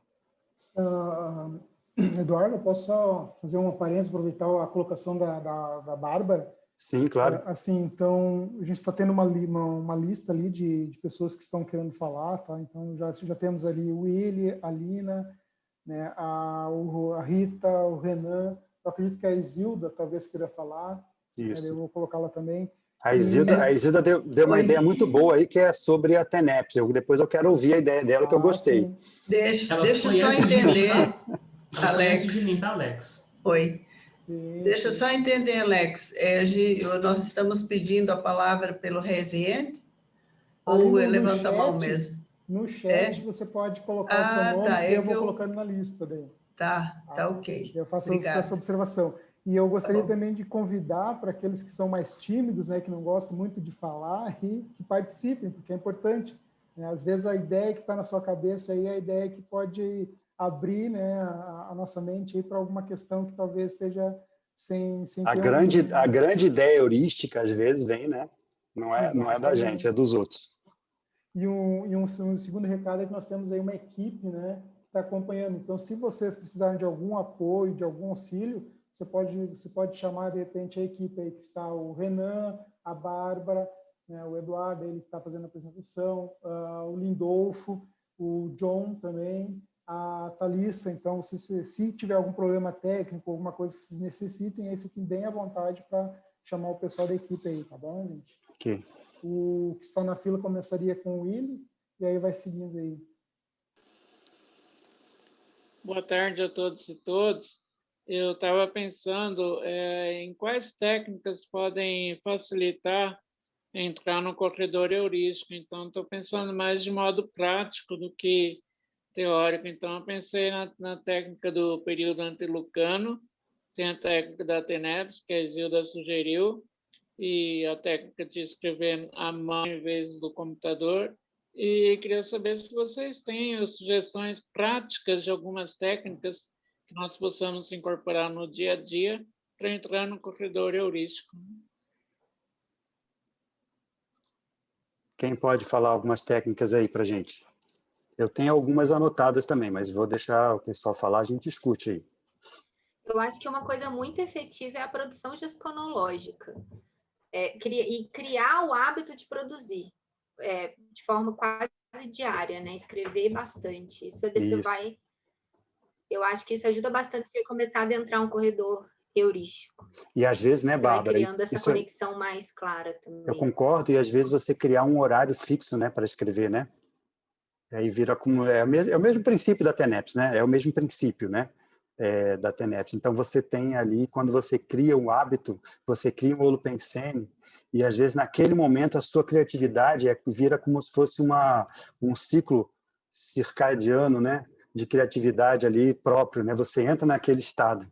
S6: Eduardo, eu posso só fazer uma parênteses, aproveitar a colocação da Bárbara?
S1: Sim, claro.
S6: Assim, então, a gente está tendo uma lista ali de pessoas que estão querendo falar, tá? Então, já temos ali o Willy, a Lina, né, a Rita, o Renan, eu acredito que a Isilda talvez queira falar,
S1: Isso.
S6: eu vou colocá-la também.
S1: A Isilda deu uma ideia muito boa aí, que é sobre a TENEPS. Depois eu quero ouvir a ideia dela, que eu gostei.
S6: Sim.
S7: Deixa eu só entender,
S8: Alex. Antes de mim, tá, Alex?
S7: Oi.
S6: Sim,
S7: Deixa eu só entender, Alex. Nós estamos pedindo a palavra pelo Residente ou levanta a mão mesmo?
S6: No chat você pode colocar o seu nome,
S7: tá,
S6: e eu vou colocando na lista daí.
S7: Tá ok.
S6: Eu faço essa observação. E eu gostaria também de convidar para aqueles que são mais tímidos, né, que não gostam muito de falar, e que participem, porque é importante. Né? Às vezes a ideia que está na sua cabeça aí é a ideia que pode abrir, né, a nossa mente para alguma questão que talvez esteja sem
S1: a grande ideia heurística, às vezes, vem, né? Não é da gente, é dos outros.
S6: E um segundo recado é que nós temos aí uma equipe, né, que está acompanhando. Então, se vocês precisarem de algum apoio, de algum auxílio, você pode chamar, de repente, a equipe aí que está o Renan, a Bárbara, né, o Eduardo, ele que está fazendo a apresentação, o Lindolfo, o John também, a Thalissa. Então, se tiver algum problema técnico, alguma coisa que vocês necessitem, aí fiquem bem à vontade para chamar o pessoal da equipe aí, tá bom, gente?
S1: Ok.
S6: O que está na fila começaria com o Willy, e aí vai seguindo aí.
S9: Boa tarde a todos e todas. Eu estava pensando em quais técnicas podem facilitar entrar no corredor heurístico. Então, estou pensando mais de modo prático do que teórico. Então, eu pensei na técnica do período antilucano, tem a técnica da TENEPS, que a Isilda sugeriu, e a técnica de escrever à mão em vez do computador. E queria saber se vocês têm sugestões práticas de algumas técnicas que nós possamos incorporar no dia a dia para entrar no corredor heurístico.
S1: Quem pode falar algumas técnicas aí para a gente? Eu tenho algumas anotadas também, mas vou deixar o pessoal falar, a gente discute aí.
S2: Eu acho que uma coisa muito efetiva é a produção gesconológica. E criar o hábito de produzir de forma quase diária, né? Escrever bastante. Isso. Eu acho que isso ajuda bastante você começar a adentrar um corredor heurístico.
S1: E às vezes, né, Bárbara?
S2: Você vai criando essa conexão mais clara também.
S1: Eu concordo, e às vezes você criar um horário fixo, né, para escrever, né? Aí vira como é o mesmo princípio da TENEPS, né? É o mesmo princípio, né? Da TENEPS. Então você tem ali, quando você cria um hábito, você cria um holopensene, e às vezes naquele momento a sua criatividade vira como se fosse um ciclo circadiano, né? De criatividade ali próprio, né? Você entra naquele estado.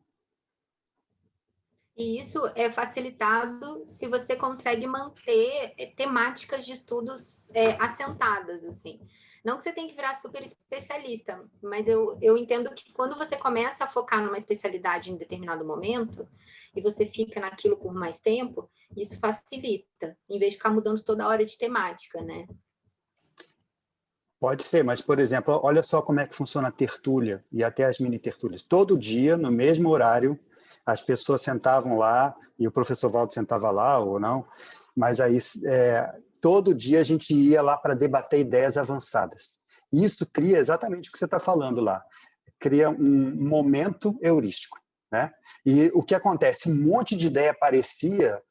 S2: E isso é facilitado se você consegue manter temáticas de estudos assentadas, assim. Não que você tenha que virar super especialista, mas eu entendo que quando você começa a focar numa especialidade em determinado momento, e você fica naquilo por mais tempo, isso facilita, em vez de ficar mudando toda hora de temática, né?
S1: Pode ser, mas, por exemplo, olha só como é que funciona a tertúlia e até as mini-tertúlias. Todo dia, no mesmo horário, as pessoas sentavam lá, e o professor Valdo sentava lá, ou não, mas aí todo dia a gente ia lá para debater ideias avançadas. Isso cria exatamente o que você está falando lá, cria um momento heurístico, né? E o que acontece? Um monte de ideia aparecia,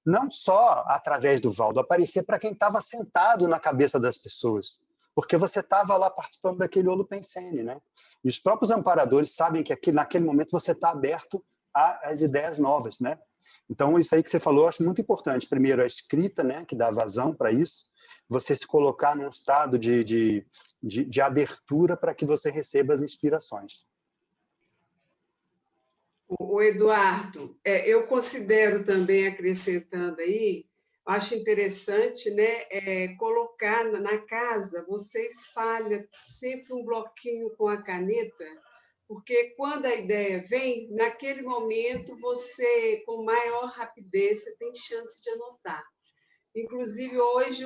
S1: não só através do Valdo, aparecia para quem estava sentado na cabeça das pessoas, porque você estava lá participando daquele holopensene, né? E os próprios amparadores sabem que naquele momento você está aberto às ideias novas, né? Então, isso aí que você falou, eu acho muito importante. Primeiro, a escrita, né, que dá vazão para isso, você se colocar num estado de abertura para que você receba as inspirações.
S10: O Eduardo, eu considero também, acrescentando aí, acho interessante, né, colocar na casa, você espalha sempre um bloquinho com a caneta, porque quando a ideia vem, naquele momento você, com maior rapidez, você tem chance de anotar. Inclusive, hoje,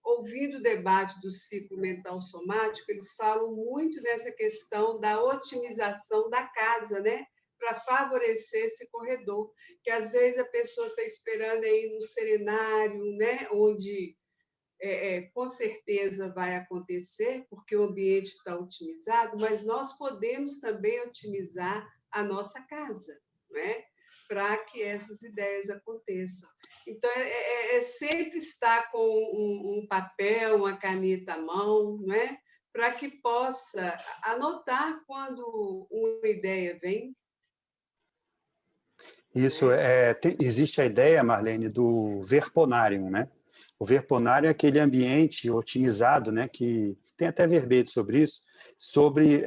S10: ouvindo o debate do ciclo mental somático, eles falam muito nessa questão da otimização da casa, né? Para favorecer esse corredor, que às vezes a pessoa está esperando aí no serenário, né? Onde com certeza vai acontecer, porque o ambiente está otimizado, mas nós podemos também otimizar a nossa casa, né? Para que essas ideias aconteçam. Então, sempre estar com um papel, uma caneta à mão, né? Para que possa anotar quando uma ideia vem.
S1: Isso, existe a ideia, Marlene, do verponarium, né? O verponário é aquele ambiente otimizado, né, que tem até verbete sobre isso, sobre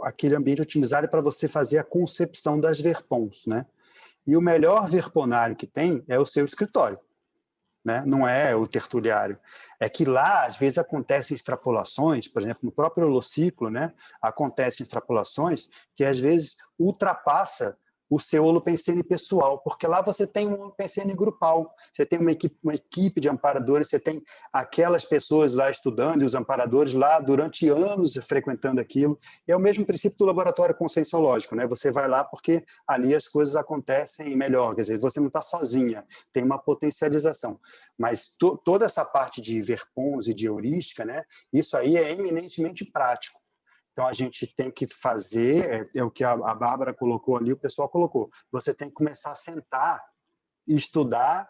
S1: aquele ambiente otimizado para você fazer a concepção das verpons, né? E o melhor verponário que tem é o seu escritório, né? Não é o tertuliário. É que lá, às vezes, acontecem extrapolações, por exemplo, no próprio holociclo, né? Acontecem extrapolações que, às vezes, ultrapassa o seu holopensene pessoal, porque lá você tem um holopensene grupal, você tem uma equipe de amparadores, você tem aquelas pessoas lá estudando e os amparadores lá durante anos frequentando aquilo. E é o mesmo princípio do laboratório conscienciológico, né? Você vai lá porque ali as coisas acontecem melhor, quer dizer, você não está sozinha, tem uma potencialização. Mas toda essa parte de verpons e de heurística, né? Isso aí é eminentemente prático. Então, a gente tem que fazer, o que a Bárbara colocou ali, o pessoal colocou. Você tem que começar a sentar e estudar,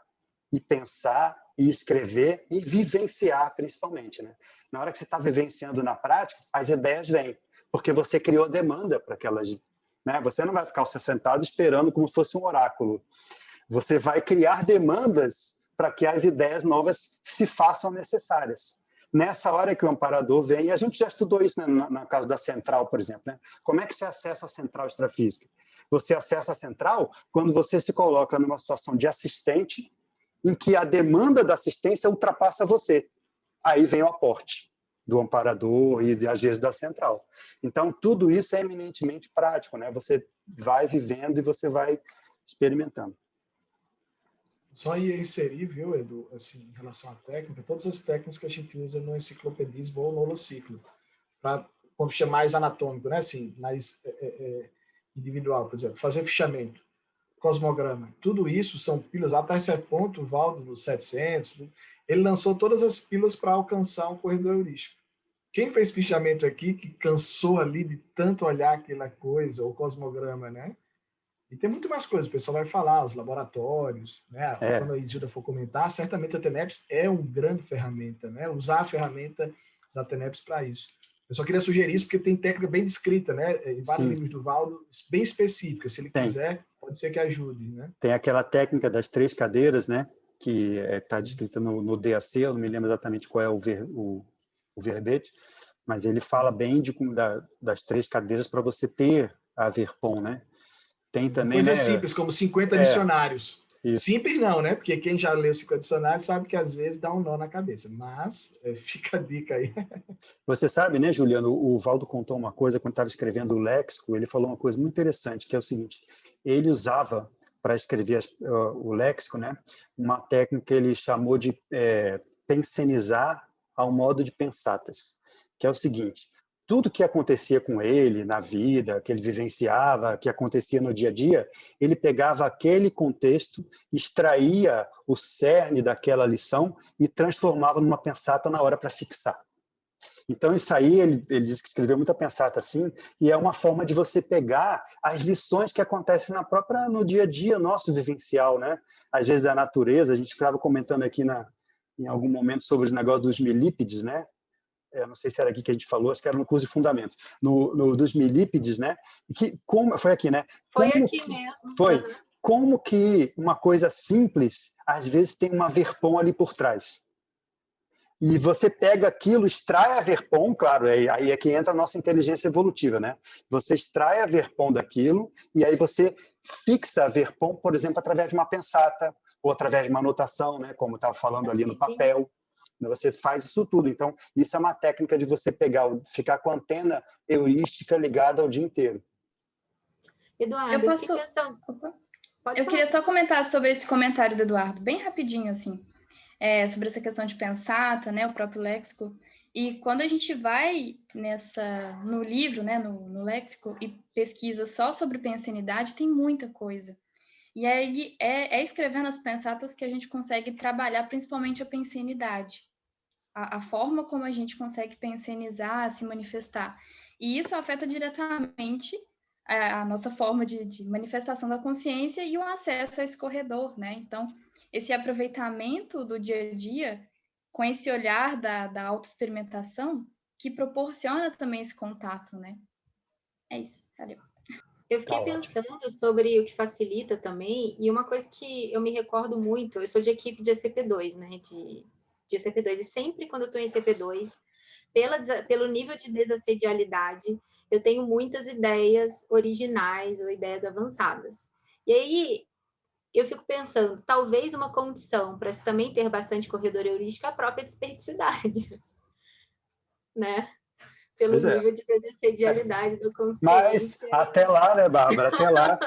S1: e pensar, e escrever, e vivenciar, principalmente, né? Na hora que você está vivenciando na prática, as ideias vêm, porque você criou demanda para aquelas... Né? Você não vai ficar sentado esperando como se fosse um oráculo. Você vai criar demandas para que as ideias novas se façam necessárias. Nessa hora que o amparador vem, e a gente já estudou isso, né, no caso da central, por exemplo. Né? Como é que você acessa a central extrafísica? Você acessa a central quando você se coloca numa situação de assistente em que a demanda da assistência ultrapassa você. Aí vem o aporte do amparador e, às vezes, da central. Então, tudo isso é eminentemente prático, né? Você vai vivendo e você vai experimentando.
S3: Só ia inserir, viu, Edu, assim, em relação à técnica, todas as técnicas que a gente usa no enciclopedismo ou no holociclo, para, como chama, mais anatômico, né, assim, mais individual, por exemplo, fazer fichamento, cosmograma, tudo isso são pílulas, até certo ponto, o Valdo, nos 700, ele lançou todas as pílulas para alcançar um corredor heurístico. Quem fez fichamento aqui, que cansou ali de tanto olhar aquela coisa, o cosmograma, né? E tem muito mais coisas, o pessoal vai falar, os laboratórios, né? Quando a Isilda for comentar, certamente a TENEPS é uma grande ferramenta, né? Usar a ferramenta da TENEPS para isso. Eu só queria sugerir isso porque tem técnica bem descrita, né? Em vários livros do Valdo, bem específica. Se ele quiser, pode ser que ajude, né?
S1: Tem aquela técnica das 3 cadeiras, né? Que está descrita no DAC, eu não me lembro exatamente qual é o verbete, mas ele fala bem das 3 cadeiras para você ter a Verpom, né? Tem também,
S3: coisas simples, como 50 dicionários.
S1: Isso.
S3: Simples não, né? Porque quem já leu 50 dicionários sabe que às vezes dá um nó na cabeça. Mas fica a dica aí.
S1: Você sabe, né, Juliano? O Valdo contou uma coisa quando estava escrevendo o léxico. Ele falou uma coisa muito interessante, que é o seguinte: ele usava para escrever o léxico, né, uma técnica que ele chamou de pensenizar ao modo de pensatas, que é o seguinte: tudo que acontecia com ele na vida, que ele vivenciava, que acontecia no dia a dia, ele pegava aquele contexto, extraía o cerne daquela lição e transformava numa pensata na hora para fixar. Então, isso aí, ele diz que escreveu muita pensata assim, e é uma forma de você pegar as lições que acontecem no dia a dia nosso vivencial, né? Às vezes da natureza, a gente estava comentando aqui em algum momento sobre os negócios dos milípedes, né? Não sei se era aqui que a gente falou, acho que era no curso de fundamentos, dos milípedes, né? Foi aqui, né?
S2: Foi aqui mesmo.
S1: Foi. Como que uma coisa simples, às vezes, tem uma verpom ali por trás. E você pega aquilo, extrai a verpom, claro, aí é que entra a nossa inteligência evolutiva, né? Você extrai a verpom daquilo e aí você fixa a verpom, por exemplo, através de uma pensata ou através de uma anotação, né? Como estava falando ali no papel. Você faz isso tudo. Então, isso é uma técnica de você ficar com a antena heurística ligada ao dia inteiro.
S2: Eduardo,
S11: eu queria só comentar sobre esse comentário do Eduardo, bem rapidinho, assim, sobre essa questão de pensata, né, o próprio léxico. E quando a gente vai no livro, né, no léxico, e pesquisa só sobre pensenidade, tem muita coisa. E aí é escrevendo as pensatas que a gente consegue trabalhar principalmente a pensenidade, a forma como a gente consegue pensenizar, se manifestar. E isso afeta diretamente a nossa forma de manifestação da consciência e o acesso a esse corredor, né? Então, esse aproveitamento do dia a dia, com esse olhar da autoexperimentação, que proporciona também esse contato, né? É isso, valeu.
S2: Eu fiquei pensando sobre o que facilita também, e uma coisa que eu me recordo muito, eu sou de equipe de ECP2, né, de ECP2, e sempre quando eu estou em ECP2, pelo nível de desassedialidade, eu tenho muitas ideias originais ou ideias avançadas. E aí, eu fico pensando, talvez uma condição para se também ter bastante corredor heurístico é a própria desperticidade, né? Pelo nível de desassedialidade da consciência.
S1: Mas até lá, né, Bárbara? Até lá.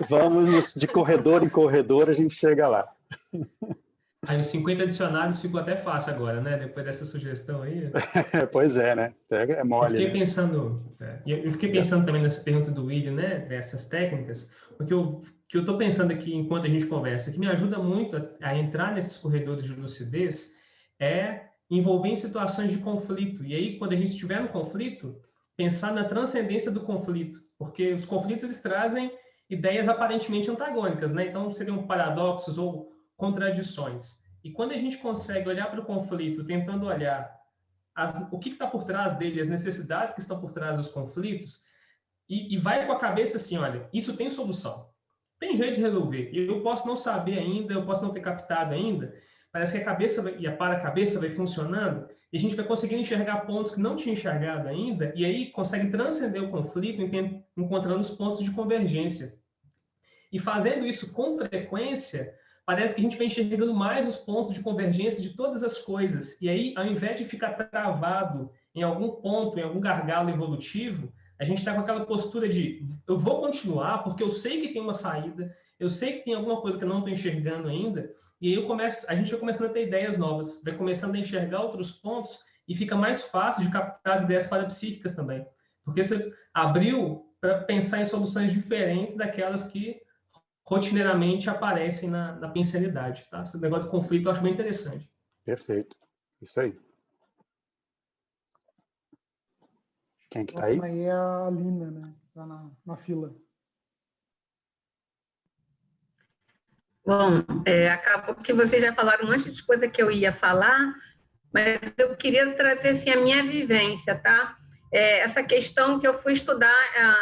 S1: Vamos de corredor em corredor, a gente chega lá.
S8: Aí os 50 dicionários ficou até fácil agora, né? Depois dessa sugestão aí.
S1: Pois é, né? É mole.
S8: Eu fiquei pensando também nessa pergunta do William, né? Dessas técnicas, porque o que eu estou pensando aqui enquanto a gente conversa, que me ajuda muito a entrar nesses corredores de lucidez, é envolver em situações de conflito. E aí, quando a gente estiver no conflito, pensar na transcendência do conflito, porque os conflitos eles trazem ideias aparentemente antagônicas, né? Então, seriam paradoxos ou contradições. E quando a gente consegue olhar para o conflito, tentando olhar o que está por trás dele, as necessidades que estão por trás dos conflitos, e vai com a cabeça assim, olha, isso tem solução. tem jeito de resolver. Eu posso não saber ainda, eu posso não ter captado ainda, parece que a cabeça e a para-cabeça vai funcionando e a gente vai conseguindo enxergar pontos que não tinha enxergado ainda e aí consegue transcender o conflito encontrando os pontos de convergência. E fazendo isso com frequência, parece que a gente vai enxergando mais os pontos de convergência de todas as coisas. E aí, ao invés de ficar travado em algum ponto, em algum gargalo evolutivo, a gente está com aquela postura de eu vou continuar porque eu sei que tem uma saída, eu sei que tem alguma coisa que eu não estou enxergando ainda, e aí a gente vai começando a ter ideias novas, vai começando a enxergar outros pontos e fica mais fácil de captar as ideias parapsíquicas também. Porque você abriu para pensar em soluções diferentes daquelas que rotineiramente aparecem na pensalidade. Tá? Esse negócio de conflito eu acho bem interessante.
S1: Perfeito. Isso aí. Quem que tá aí?
S6: Aí é a Lina, né? Tá na fila.
S12: Bom, acabou que vocês já falaram um monte de coisa que eu ia falar, mas eu queria trazer assim, a minha vivência, tá? Essa questão que eu fui estudar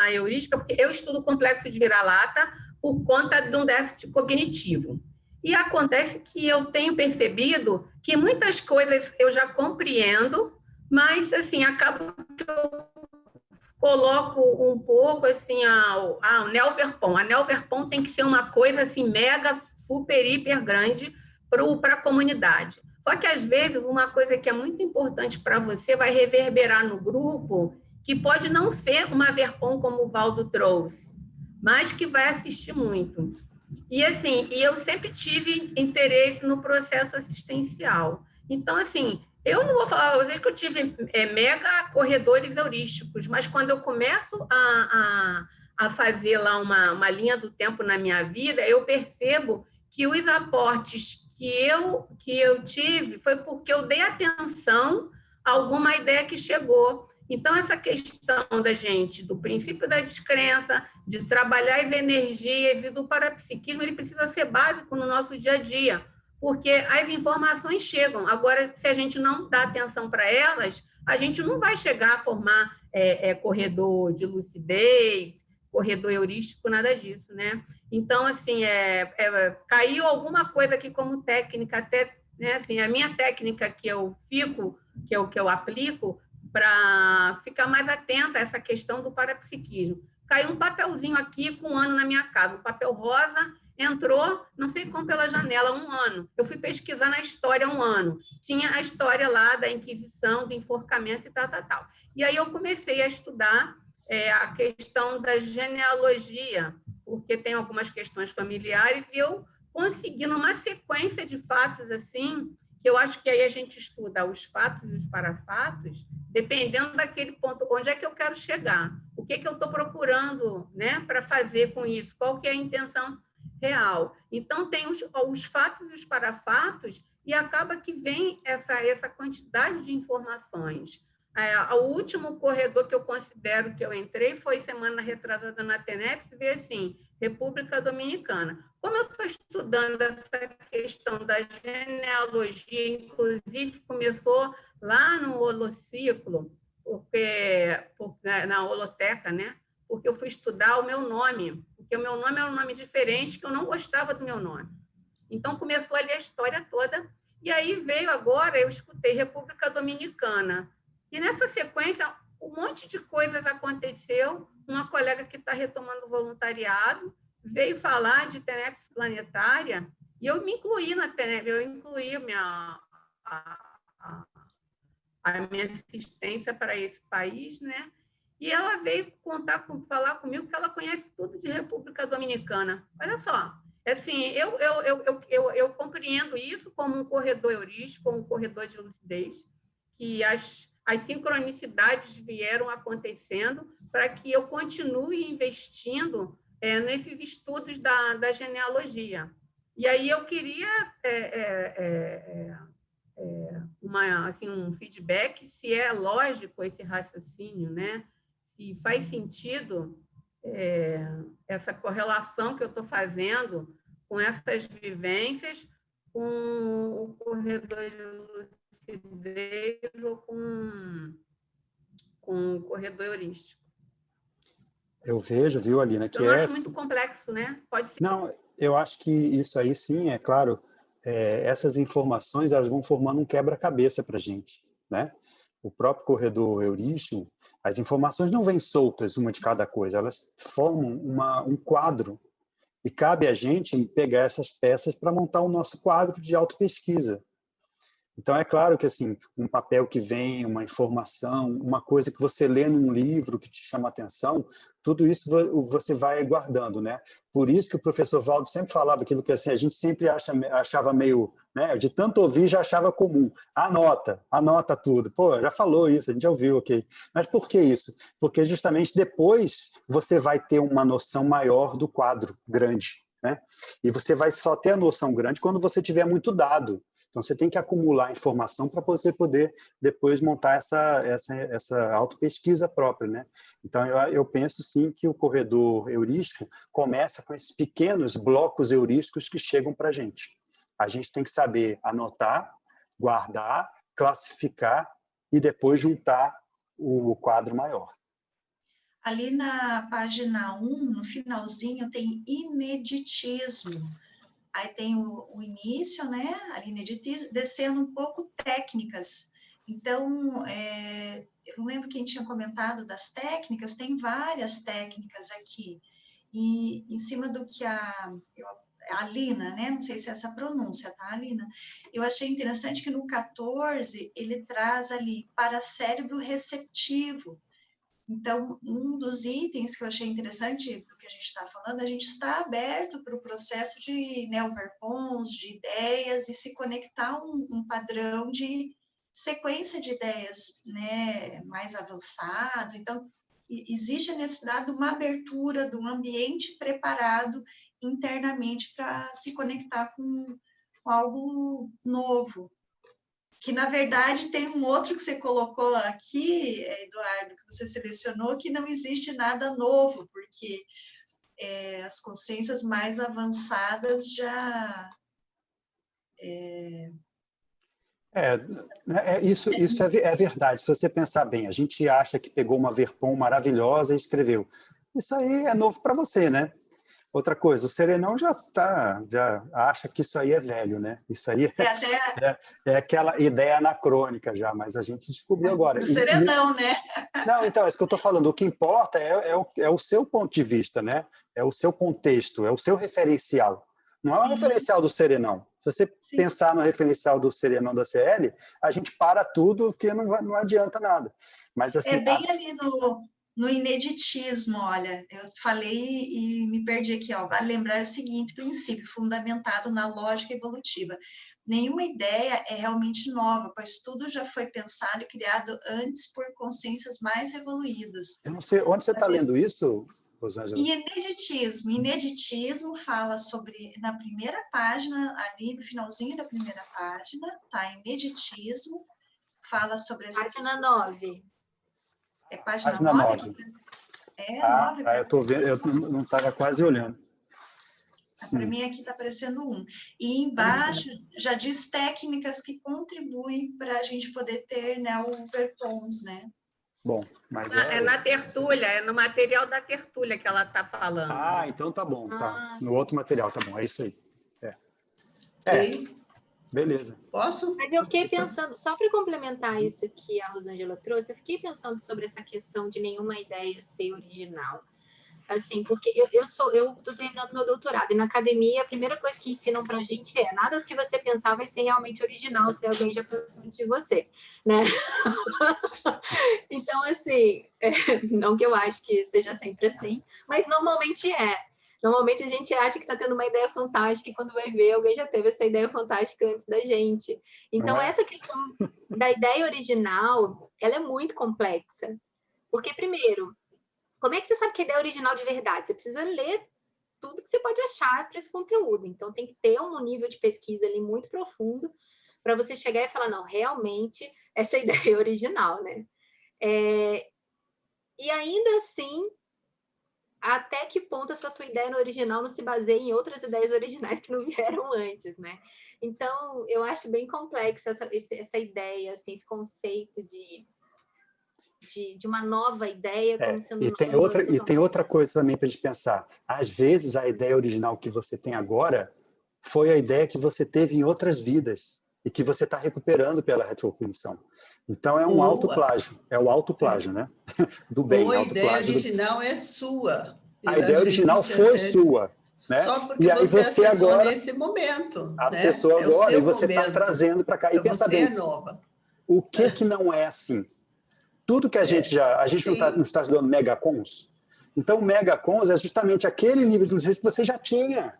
S12: a heurística, porque eu estudo o complexo de vira-lata por conta de um déficit cognitivo. E acontece que eu tenho percebido que muitas coisas eu já compreendo, mas, assim, acaba que eu coloco um pouco, assim, o Neo-Verpon. A Neo-Verpon tem que ser uma coisa, assim, mega, super, hiper grande para a comunidade. Só que, às vezes, uma coisa que é muito importante para você vai reverberar no grupo, que pode não ser uma Verpon como o Valdo trouxe, mas que vai assistir muito. E, assim, eu sempre tive interesse no processo assistencial. Então, assim, eu não vou falar para vocês que eu tive mega corredores heurísticos, mas quando eu começo a fazer lá uma linha do tempo na minha vida, eu percebo que os aportes que eu tive foi porque eu dei atenção a alguma ideia que chegou. Então, essa questão da gente, do princípio da descrença, de trabalhar as energias e do parapsiquismo, ele precisa ser básico no nosso dia a dia, porque as informações chegam. Agora, se a gente não dá atenção para elas, a gente não vai chegar a formar corredor de lucidez, corredor heurístico, nada disso, né? Então, assim, caiu alguma coisa aqui como técnica, até, né, assim, a minha técnica que eu aplico para ficar mais atenta a essa questão do parapsiquismo. Caiu um papelzinho aqui com um ano na minha casa, o papel rosa entrou, não sei como, pela janela, 1 ano. Eu fui pesquisar na história 1 ano. Tinha a história lá da Inquisição, do enforcamento e tal. E aí eu comecei a estudar a questão da genealogia, porque tem algumas questões familiares, e eu consegui, numa sequência de fatos assim, que eu acho que aí a gente estuda os fatos e os parafatos, dependendo daquele ponto, onde é que eu quero chegar, o que eu estou procurando, né, para fazer com isso, qual que é a intenção real. Então, tem os fatos e os parafatos, e acaba que vem essa quantidade de informações. O último corredor que eu considero que eu entrei foi semana retrasada na TENEPS, e veio assim, República Dominicana. Como eu estou estudando essa questão da genealogia, inclusive começou lá no Holociclo, na holoteca, né? Porque eu fui estudar o meu nome, porque o meu nome é um nome diferente, que eu não gostava do meu nome. Então, começou ali a história toda, e aí veio agora, eu escutei República Dominicana. E nessa sequência, um monte de coisas aconteceu, uma colega que está retomando o voluntariado veio falar de TENEPS planetária, e eu me incluí na TENEPS, eu incluí a minha assistência para esse país, né? E ela veio falar comigo que ela conhece tudo de República Dominicana. Olha só, assim, eu compreendo isso como um corredor heurístico, como um corredor de lucidez, que as sincronicidades vieram acontecendo para que eu continue investindo nesses estudos da genealogia. E aí eu queria um feedback, se é lógico esse raciocínio, né? Se faz sentido essa correlação que eu estou fazendo com essas vivências, com o corredor de lucidez ou com o corredor heurístico.
S1: Eu vejo, viu, Alina, que
S12: eu não acho muito complexo, né? Pode ser.
S1: Não, eu acho que isso aí sim, é claro, essas informações elas vão formando um quebra-cabeça para a gente, né? O próprio corredor heurístico, as informações não vêm soltas, uma de cada coisa, elas formam um quadro e cabe a gente pegar essas peças para montar o nosso quadro de autopesquisa. Então, é claro que assim, um papel que vem, uma informação, uma coisa que você lê num livro que te chama a atenção, tudo isso você vai guardando, né? Por isso que o professor Valdo sempre falava aquilo que assim, a gente sempre achava meio, né? De tanto ouvir, já achava comum. Anota tudo. Pô, já falou isso, a gente já ouviu, ok. Mas por que isso? Porque justamente depois você vai ter uma noção maior do quadro grande, né? E você vai só ter a noção grande quando você tiver muito dado. Então, você tem que acumular informação para você poder depois montar essa autopesquisa própria, né? Então, eu penso, sim, que o corredor heurístico começa com esses pequenos blocos heurísticos que chegam para a gente. A gente tem que saber anotar, guardar, classificar e depois juntar o quadro maior.
S5: Ali na página 1, no finalzinho, tem ineditismo. Aí tem o início, né, ali ineditismo, descendo um pouco técnicas. Então, eu não lembro quem tinha comentado das técnicas, tem várias técnicas aqui. E em cima do que a Alina, né, não sei se é essa pronúncia, tá, Alina? Eu achei interessante que no 14, ele traz ali para cérebro receptivo. Então, um dos itens que eu achei interessante do que a gente está falando, a gente está aberto para o processo de neoverpons, de ideias, e se conectar a um padrão de sequência de ideias, né, mais avançadas. Então, existe a necessidade de uma abertura, de um ambiente preparado internamente para se conectar com algo novo. Que, na verdade, tem um outro que você colocou aqui, Eduardo, que você selecionou, que não existe nada novo, porque as consciências mais avançadas já...
S1: Isso é verdade. Se você pensar bem, a gente acha que pegou uma Verpom maravilhosa e escreveu. Isso aí é novo para você, né? Outra coisa, o Serenão já acha que isso aí é velho, né? Isso aí é aquela ideia anacrônica já, mas a gente descobriu agora.
S5: O Serenão, né?
S1: Não, então, é isso que eu estou falando. O que importa é o seu ponto de vista, né? É o seu contexto, é o seu referencial. Não é o referencial do Serenão. Se você pensar no referencial do Serenão da CL, a gente para tudo, porque não adianta nada. Mas, assim,
S5: bem ali no ineditismo, olha, eu falei e me perdi aqui, ó. Vale lembrar o seguinte princípio, fundamentado na lógica evolutiva. Nenhuma ideia é realmente nova, pois tudo já foi pensado e criado antes por consciências mais evoluídas.
S1: Eu não sei, onde você está lendo isso, Rosângela?
S5: E ineditismo fala sobre, na primeira página, ali no finalzinho da primeira página, tá? Ineditismo fala sobre essa
S2: página 9.
S5: É página 9? 9.
S1: Eu estou vendo, eu não estava quase olhando.
S5: Para mim aqui está aparecendo 1. E embaixo já diz técnicas que contribuem para a gente poder ter, né, o Verpons, né?
S1: Bom, mas
S12: é na tertúlia, é no material da tertúlia que ela está falando.
S1: Então tá bom, tá. No outro material, tá bom, é isso aí.
S7: Sim.
S1: Beleza.
S7: Posso?
S2: Mas eu fiquei pensando, só para complementar isso que a Rosângela trouxe, eu fiquei pensando sobre essa questão de nenhuma ideia ser original. Assim, porque eu estou terminando meu doutorado, e na academia a primeira coisa que ensinam para a gente é nada do que você pensar vai ser realmente original se alguém já pensou antes de você, né? Então, assim, não que eu acho que seja sempre assim, mas normalmente é. Normalmente a gente acha que está tendo uma ideia fantástica e quando vai ver, alguém já teve essa ideia fantástica antes da gente. Então, essa questão da ideia original, ela é muito complexa. Porque, primeiro, como é que você sabe que a ideia é original de verdade? Você precisa ler tudo que você pode achar para esse conteúdo. Então, tem que ter um nível de pesquisa ali muito profundo para você chegar e falar, não, realmente, essa ideia é original, né? E ainda assim, até que ponto essa tua ideia original não se baseia em outras ideias originais que não vieram antes, né? Então, eu acho bem complexa essa ideia, assim, esse conceito de de uma nova ideia como sendo
S1: e tem outra coisa também para a gente pensar. Às vezes, a ideia original que você tem agora foi a ideia que você teve em outras vidas e que você está recuperando pela retrocognição. Então, é um autoplágio. É o autoplágio, né? Do bem.
S7: Ou a ideia original é sua.
S1: A ideia original foi sua. Né?
S7: Só porque
S1: e aí
S7: você acessou
S1: agora
S7: nesse momento.
S1: Acessou, né? Agora e você está trazendo para cá. E pensa bem,
S7: é nova.
S1: O que não é assim? Tudo que a gente não está estudando megacons. Então, megacons é justamente aquele nível de lucidez que você já tinha.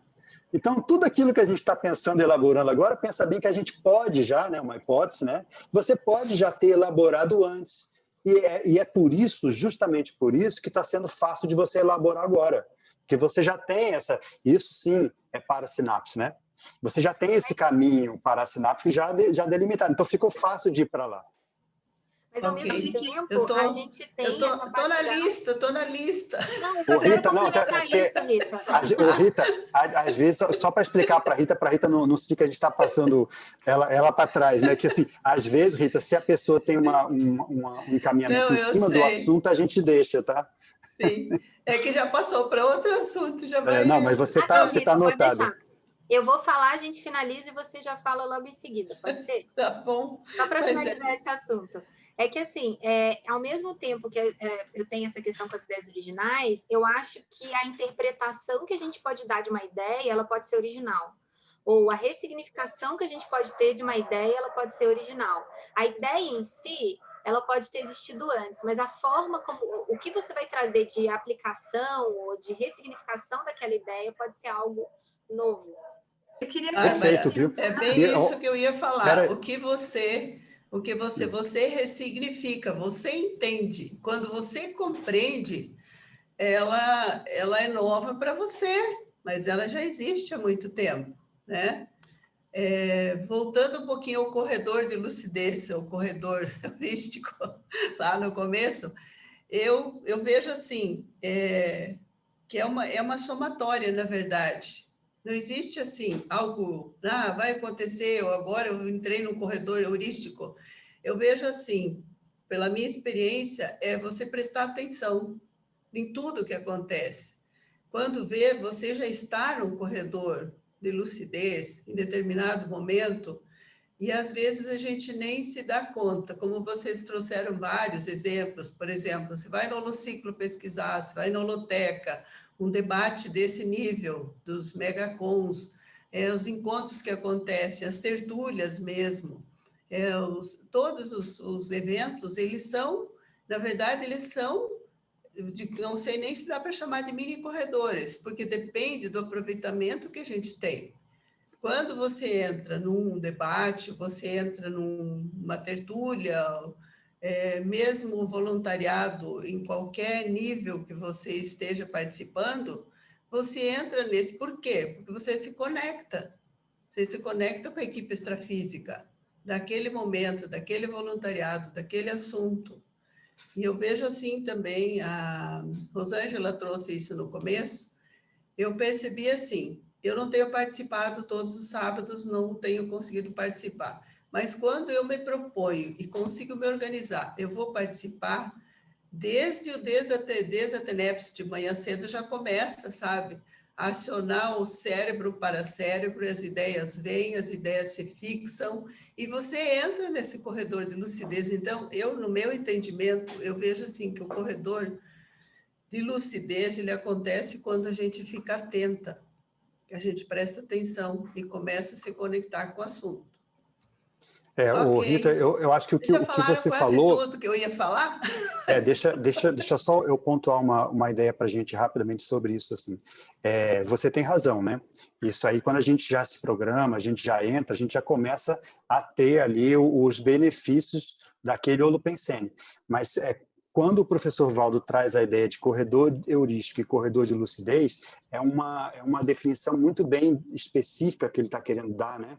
S1: Então, tudo aquilo que a gente está pensando, elaborando agora, pensa bem que a gente pode já, né? Uma hipótese, né? Você pode já ter elaborado antes. E é por isso, justamente por isso, que está sendo fácil de você elaborar agora. Porque você já tem isso sim é parasinapse, né? Você já tem esse caminho parassináptico já delimitado, então ficou fácil de ir para lá.
S2: Mas ao mesmo tempo, a gente tem...
S7: Eu tô na lista.
S2: Não, eu só quero complementar isso, Rita.
S1: Rita, às vezes, só para explicar para a Rita não sentir que a gente está passando ela para trás, né? Que assim, às vezes, Rita, se a pessoa tem um encaminhamento em cima do assunto, a gente deixa, tá?
S7: Sim, é que já passou para outro assunto, já vai...
S1: Não, mas você tá anotado.
S2: Eu vou falar, a gente finaliza e você já fala logo em seguida, pode ser?
S7: Tá bom.
S2: Só para finalizar esse assunto. É que, assim, ao mesmo tempo que eu tenho essa questão com as ideias originais, eu acho que a interpretação que a gente pode dar de uma ideia, ela pode ser original. Ou a ressignificação que a gente pode ter de uma ideia, ela pode ser original. A ideia em si, ela pode ter existido antes, mas a forma como... O que você vai trazer de aplicação ou de ressignificação daquela ideia pode ser algo novo.
S5: Eu queria...
S1: Perfeito, viu?
S7: É bem isso que eu ia falar. O que você ressignifica, você entende. Quando você compreende, ela é nova para você, mas ela já existe há muito tempo, né? Voltando um pouquinho ao corredor de lucidez, o corredor heurístico, lá no começo, eu vejo assim, que é uma somatória, na verdade. Não existe assim algo, vai acontecer, ou agora eu entrei no corredor heurístico. Eu vejo assim, pela minha experiência, é você prestar atenção em tudo que acontece. Quando vê, você já está num corredor de lucidez em determinado momento, e às vezes a gente nem se dá conta, como vocês trouxeram vários exemplos. Por exemplo, você vai no Holociclo pesquisar, você vai na Holoteca, um debate desse nível, dos megacons, os encontros que acontecem, as tertúlias mesmo, todos os eventos, eles são, na verdade, não sei nem se dá para chamar de mini corredores, porque depende do aproveitamento que a gente tem. Quando você entra num debate, você entra numa tertúlia, mesmo voluntariado, em qualquer nível que você esteja participando, você entra nesse. Por quê? Porque você se conecta. Você se conecta com a equipe extrafísica daquele momento, daquele voluntariado, daquele assunto. E eu vejo assim também, a Rosângela trouxe isso no começo, eu percebi assim, eu não tenho participado todos os sábados, não tenho conseguido participar. Mas quando eu me proponho e consigo me organizar, eu vou participar, desde a TENEPS de manhã cedo já começa, sabe? A acionar o cérebro para cérebro, as ideias vêm, as ideias se fixam, e você entra nesse corredor de lucidez. Então, no meu entendimento, eu vejo assim que o corredor de lucidez, ele acontece quando a gente fica atenta, que a gente presta atenção e começa a se conectar com o assunto.
S1: Okay. Rita, eu acho que o que você falou...
S7: tudo que eu ia falar?
S1: Deixa só eu pontuar uma ideia para a gente rapidamente sobre isso. Assim. Você tem razão, né? Isso aí, quando a gente já se programa, a gente já entra, a gente já começa a ter ali os benefícios daquele holopensene. Mas quando o professor Valdo traz a ideia de corredor heurístico e corredor de lucidez, é uma definição muito bem específica que ele está querendo dar, né?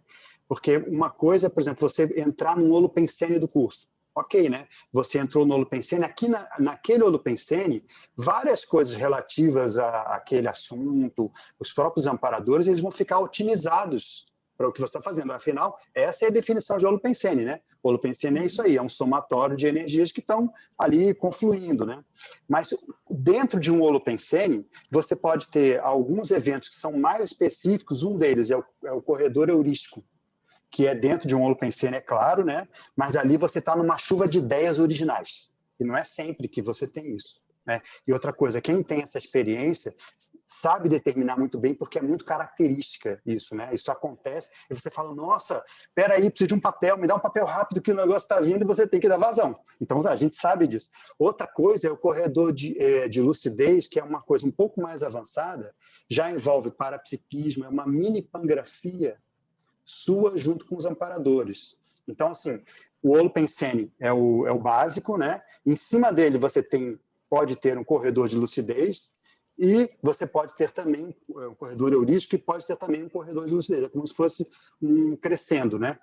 S1: Porque uma coisa, por exemplo, você entrar no holopensene do curso. Ok, né? Você entrou no holopensene, aqui naquele holopensene, várias coisas relativas àquele assunto, os próprios amparadores, eles vão ficar otimizados para o que você está fazendo. Afinal, essa é a definição de holopensene, né? Holopensene é isso aí, é um somatório de energias que estão ali confluindo, né? Mas dentro de um holopensene, você pode ter alguns eventos que são mais específicos. Um deles é o corredor heurístico, que é dentro de um holopensene, é claro, né? Mas ali você está numa chuva de ideias originais. E não é sempre que você tem isso, né? E outra coisa, quem tem essa experiência sabe determinar muito bem, porque é muito característica isso, né? Isso acontece e você fala, nossa, peraí, preciso de um papel, me dá um papel rápido que o negócio está vindo e você tem que dar vazão. Então, a gente sabe disso. Outra coisa é o corredor de lucidez, que é uma coisa um pouco mais avançada, já envolve parapsiquismo, é uma mini pangrafia sua junto com os amparadores. Então, assim, o holopensene é o básico, né? Em cima dele você pode ter um corredor de lucidez, e você pode ter também um corredor heurístico e pode ter também um corredor de lucidez. É como se fosse um crescendo, né?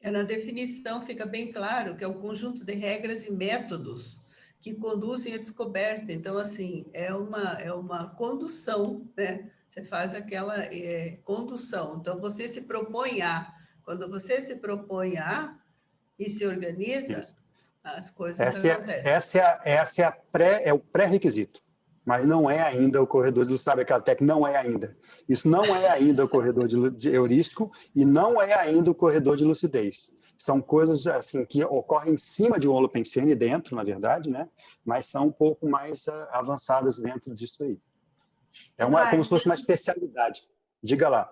S7: Na definição fica bem claro que é um conjunto de regras e métodos que conduzem à descoberta. Então, assim, é uma condução, né? Você faz aquela condução. Então, você se propõe a... Quando você se propõe a e se organiza, isso, as coisas acontecem.
S1: É o pré-requisito. Mas não é ainda o corredor de, sabe aquela técnica? Não é ainda. Isso não é ainda o corredor de heurístico e não é ainda o corredor de lucidez. São coisas assim que ocorrem em cima de um holopensene, dentro, na verdade, né? Mas são um pouco mais avançadas dentro disso aí. Como se fosse uma especialidade. Diga lá.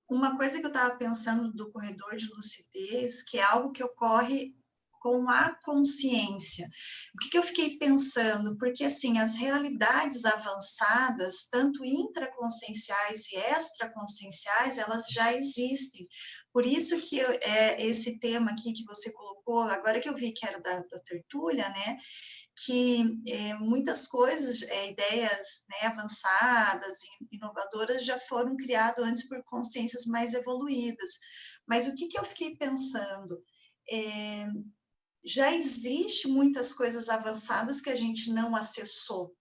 S5: Uma coisa que eu estava pensando do corredor de lucidez, que é algo que ocorre com a consciência. O que eu fiquei pensando? Porque, assim, as realidades avançadas, tanto intraconscienciais e extraconscienciais, elas já existem. Por isso que esse tema aqui que você colocou, agora que eu vi que era da tertúlia, né, que muitas coisas, ideias, né, avançadas e inovadoras já foram criadas antes por consciências mais evoluídas. Mas o que eu fiquei pensando? Já existe muitas coisas avançadas que a gente não acessou,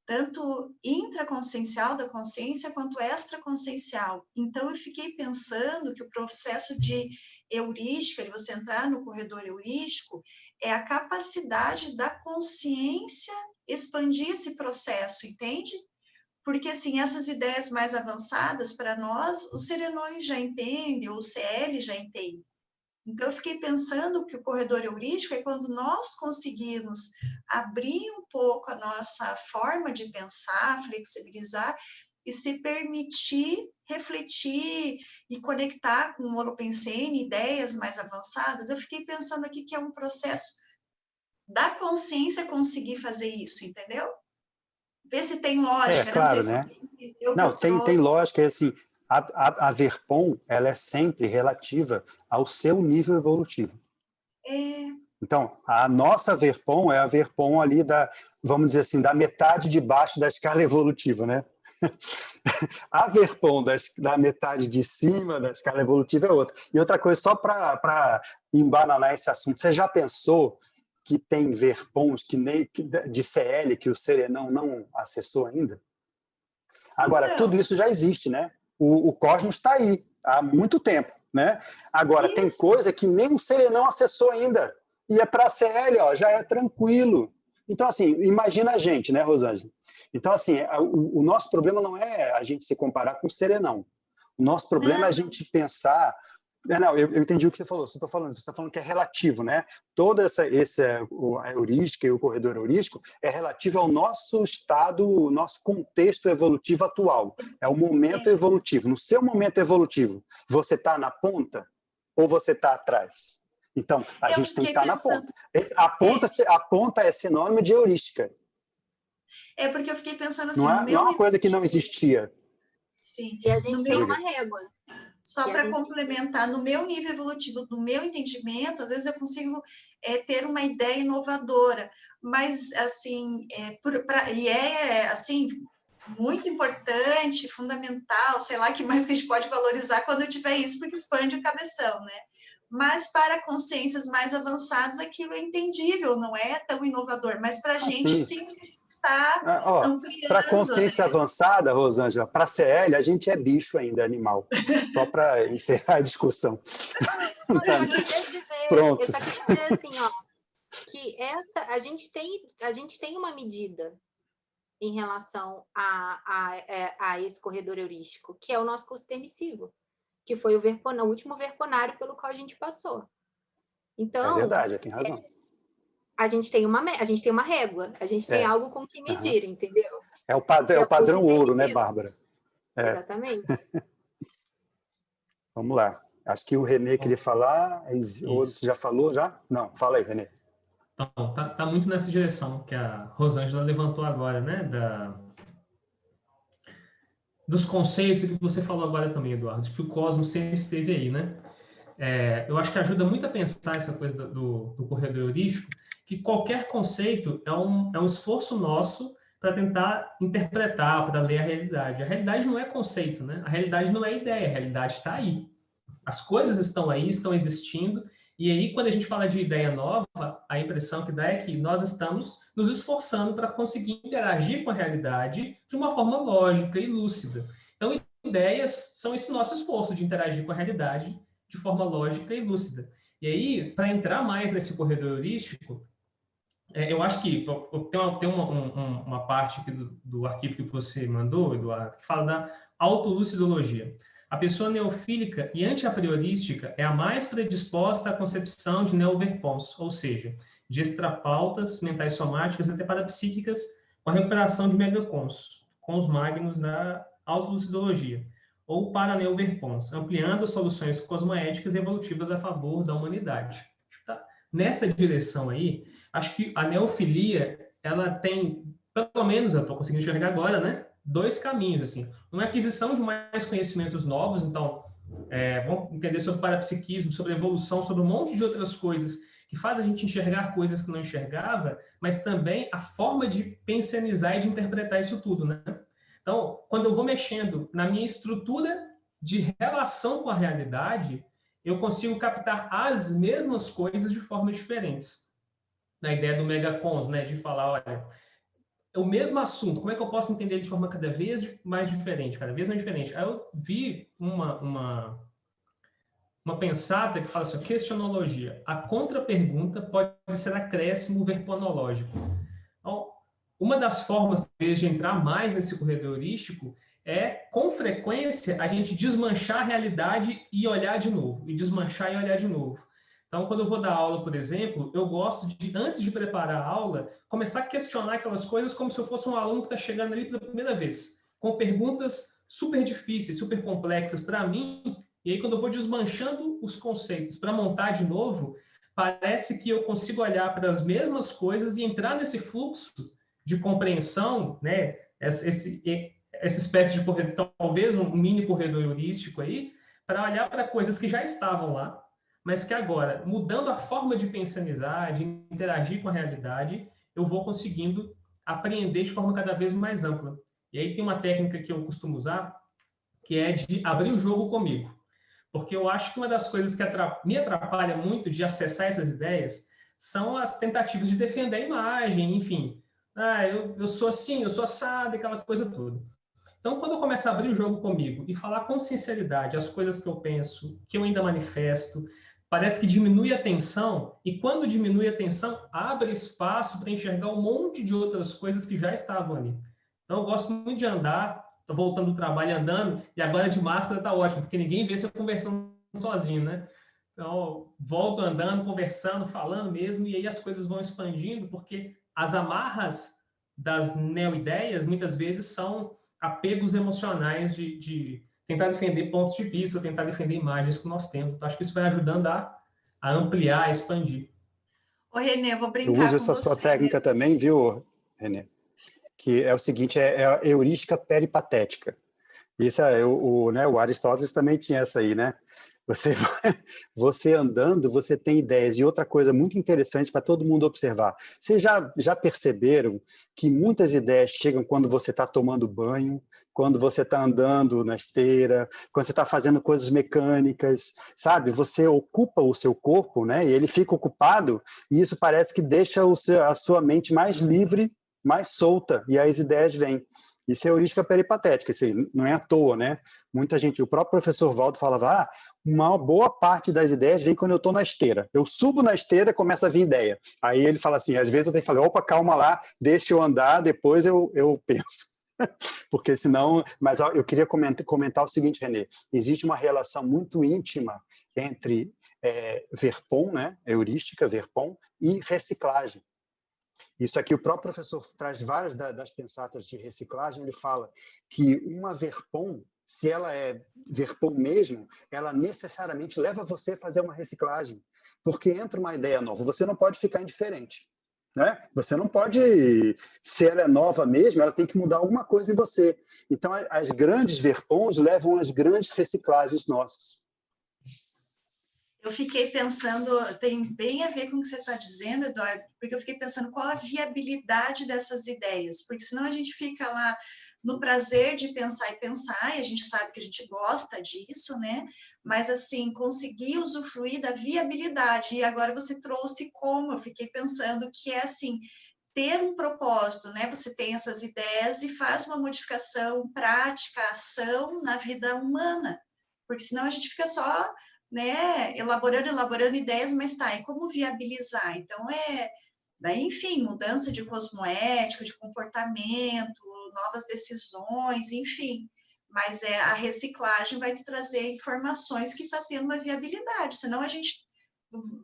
S5: tanto intraconsciencial da consciência quanto extraconsciencial. Então, eu fiquei pensando que o processo de heurística, de você entrar no corredor heurístico, é a capacidade da consciência expandir esse processo, entende? Porque, assim, essas ideias mais avançadas, para nós, os serenões já entendem, ou o CL já entende. Então, eu fiquei pensando que o corredor heurístico é quando nós conseguirmos abrir um pouco a nossa forma de pensar, flexibilizar e se permitir refletir e conectar com o holopensene, ideias mais avançadas. Eu fiquei pensando aqui que é um processo da consciência conseguir fazer isso, entendeu? Ver se tem lógica.
S1: Claro,
S5: não sei,
S1: né? Não, tem lógica, é assim... A VERPOM, ela é sempre relativa ao seu nível evolutivo. Então, a nossa VERPOM é a VERPOM ali vamos dizer assim, da metade de baixo da escala evolutiva, né? A VERPOM da metade de cima da escala evolutiva é outra. E outra coisa, só para embananar esse assunto, você já pensou que tem VERPOMs de CL que o serenão não acessou ainda? Agora, então, tudo isso já existe, né? O cosmos está aí há muito tempo, né? Agora, tem coisa que nem o serenão acessou ainda. E é para a CL, já é tranquilo. Então, assim, imagina a gente, né, Rosângela? Então, assim, o nosso problema não é a gente se comparar com o serenão. O nosso problema é a gente pensar... Não, eu entendi o que você falou. Você está falando que é relativo, né? Toda a heurística e o corredor heurístico é relativo ao nosso estado, o nosso contexto evolutivo atual. É o momento evolutivo. No seu momento evolutivo, você está na ponta ou você está atrás? Então, a gente tem que estar na ponta. A ponta é sinônimo de heurística.
S5: Porque eu fiquei pensando assim...
S1: Não é uma coisa que não existia.
S5: Sim.
S2: E a gente tem uma régua.
S5: Só para complementar, no meu nível evolutivo, no meu entendimento, às vezes eu consigo ter uma ideia inovadora, mas, assim, assim, muito importante, fundamental, sei lá, que mais que a gente pode valorizar quando eu tiver isso, porque expande o cabeção, né? Mas para consciências mais avançadas, aquilo é entendível, não é tão inovador, mas para a gente, sim, está ampliando.
S1: Para consciência avançada, Rosângela, para CL, a gente é bicho ainda, animal. Só para encerrar a discussão.
S2: Eu só queria dizer assim, que a gente tem uma medida em relação a esse corredor heurístico, que é o nosso custo permissivo, que foi o último verponário pelo qual a gente passou. Então,
S1: é verdade, tem razão.
S2: A gente tem uma régua, a gente tem algo com que medir, entendeu?
S1: É o padrão ouro, né, Bárbara?
S2: Exatamente.
S1: Vamos lá. Acho que o Renê queria falar, outro já falou, já? Não, fala aí, Renê.
S8: Então, tá muito nessa direção que a Rosângela levantou agora, né? Dos conceitos que você falou agora também, Eduardo, que o Cosmos sempre esteve aí, né? Eu acho que ajuda muito a pensar essa coisa do corredor heurístico, que qualquer conceito é um esforço nosso para tentar interpretar, para ler a realidade. A realidade não é conceito, né? A realidade não é ideia, a realidade está aí. As coisas estão aí, estão existindo, e aí, quando a gente fala de ideia nova, a impressão que dá é que nós estamos nos esforçando para conseguir interagir com a realidade de uma forma lógica e lúcida. Então, ideias são esse nosso esforço de interagir com a realidade de forma lógica e lúcida. E aí, para entrar mais nesse corredor heurístico, eu acho que tem uma parte aqui do arquivo que você mandou, Eduardo, que fala da autolucidologia. A pessoa neofílica e anti-apriorística é a mais predisposta à concepção de neoverpons, ou seja, de extrapautas mentais somáticas até parapsíquicas, com a recuperação de megacons, com os magnos da autolucidologia, ou para neoverpons, ampliando as soluções cosmoéticas e evolutivas a favor da humanidade. Tá? Nessa direção aí, acho que a neofilia, ela tem, pelo menos eu estou conseguindo enxergar agora, né? 2 caminhos, assim. Uma aquisição de mais conhecimentos novos, então, vamos entender sobre parapsiquismo, sobre evolução, sobre um monte de outras coisas que faz a gente enxergar coisas que não enxergava, mas também a forma de pensionizar e de interpretar isso tudo, né? Então, quando eu vou mexendo na minha estrutura de relação com a realidade, eu consigo captar as mesmas coisas de formas diferentes. Na ideia do megacons, né, de falar, olha, o mesmo assunto, como é que eu posso entender ele de forma cada vez mais diferente, cada vez mais diferente? Aí eu vi uma pensata que fala assim, questionologia. A contrapergunta pode ser acréscimo verponológico. Então, uma das formas, talvez, de entrar mais nesse corredor heurístico é, com frequência, a gente desmanchar a realidade e olhar de novo, e desmanchar e olhar de novo. Então, quando eu vou dar aula, por exemplo, eu gosto de, antes de preparar a aula, começar a questionar aquelas coisas como se eu fosse um aluno que está chegando ali pela primeira vez, com perguntas super difíceis, super complexas para mim, e aí quando eu vou desmanchando os conceitos para montar de novo, parece que eu consigo olhar para as mesmas coisas e entrar nesse fluxo de compreensão, né? Essa espécie de corredor, talvez um mini corredor heurístico aí, para olhar para coisas que já estavam lá, mas que agora, mudando a forma de pensionizar, de interagir com a realidade, eu vou conseguindo apreender de forma cada vez mais ampla. E aí tem uma técnica que eu costumo usar, que é de abrir o jogo comigo. Porque eu acho que uma das coisas que me atrapalha muito de acessar essas ideias são as tentativas de defender a imagem, enfim. Eu sou assim, eu sou assado, aquela coisa toda. Então, quando eu começo a abrir o jogo comigo e falar com sinceridade as coisas que eu penso, que eu ainda manifesto, parece que diminui a tensão, e quando diminui a tensão, abre espaço para enxergar um monte de outras coisas que já estavam ali. Então, eu gosto muito de andar, estou voltando do trabalho andando, e agora de máscara está ótimo, porque ninguém vê se eu conversando sozinho, né? Então, volto andando, conversando, falando mesmo, e aí as coisas vão expandindo, porque as amarras das neoideias, muitas vezes, são apegos emocionais de tentar defender pontos de vista, tentar defender imagens que nós temos. Então, acho que isso vai ajudando a ampliar, a expandir.
S5: Ô, Renê, eu vou brincar
S1: com você. Eu uso essa sua técnica também, viu, Renê? Que é o seguinte, é a heurística peripatética. Isso o Aristóteles também tinha essa aí, né? Você andando, você tem ideias. E outra coisa muito interessante para todo mundo observar. Vocês já perceberam que muitas ideias chegam quando você está tomando banho, quando você está andando na esteira, quando você está fazendo coisas mecânicas, sabe? Você ocupa o seu corpo, né? E ele fica ocupado, e isso parece que deixa a sua mente mais livre mais solta e as ideias vêm. Isso é heurística peripatética, isso aí não é à toa, né? Muita gente, o próprio professor Valdo falava, uma boa parte das ideias vem quando eu estou na esteira. Eu subo na esteira e começa a vir ideia. Aí ele fala assim, às vezes eu tenho que falar, opa, calma lá, deixa eu andar, depois eu penso. Porque senão... Mas eu queria comentar o seguinte, Renê, existe uma relação muito íntima entre Verpon, né? Heurística, Verpon, e reciclagem. Isso aqui, o próprio professor traz várias das pensatas de reciclagem, ele fala que uma Verpon, se ela é Verpon mesmo, ela necessariamente leva você a fazer uma reciclagem, porque entra uma ideia nova, você não pode ficar indiferente, né? Você não pode, se ela é nova mesmo, ela tem que mudar alguma coisa em você. Então, as grandes Verpons levam às grandes reciclagens nossas.
S5: Eu fiquei pensando, tem bem a ver com o que você está dizendo, Eduardo, porque eu fiquei pensando qual a viabilidade dessas ideias, porque senão a gente fica lá no prazer de pensar e pensar, e a gente sabe que a gente gosta disso, né? Mas, assim, conseguir usufruir da viabilidade, e agora você trouxe como, eu fiquei pensando que é, assim, ter um propósito, né? Você tem essas ideias e faz uma modificação prática, ação na vida humana, porque senão a gente fica só... né, elaborando ideias, mas tá, e como viabilizar? Então, daí, enfim, mudança de cosmoética, de comportamento, novas decisões, enfim, mas a reciclagem vai te trazer informações que está tendo uma viabilidade, senão a gente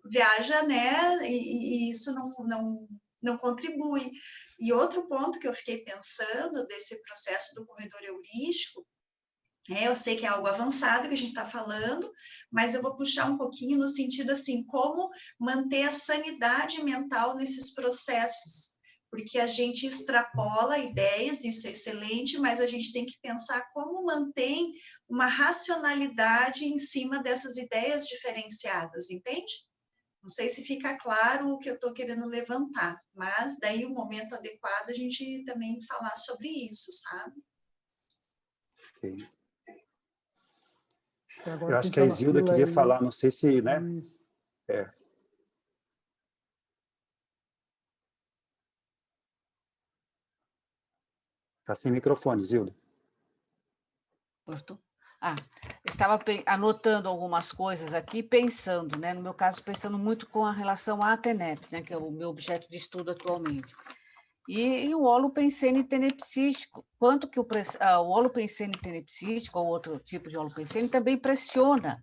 S5: viaja, né, e isso não contribui. E outro ponto que eu fiquei pensando desse processo do corredor heurístico, eu sei que é algo avançado que a gente está falando, mas eu vou puxar um pouquinho no sentido assim, como manter a sanidade mental nesses processos, porque a gente extrapola ideias, isso é excelente, mas a gente tem que pensar como mantém uma racionalidade em cima dessas ideias diferenciadas, entende? Não sei se fica claro o que eu estou querendo levantar, mas daí o momento adequado a gente também falar sobre isso, sabe?
S1: Ok.
S6: Agora
S1: eu acho que a Isilda queria falar, não sei se, né? Está sem microfone, Isilda.
S13: Estava anotando algumas coisas aqui, pensando, né? No meu caso, pensando muito com a relação à TENEPS, né? Que é o meu objeto de estudo atualmente. E o holopensene tenepsístico, quanto que o holopensene tenepsístico, ou outro tipo de holopensene, também pressiona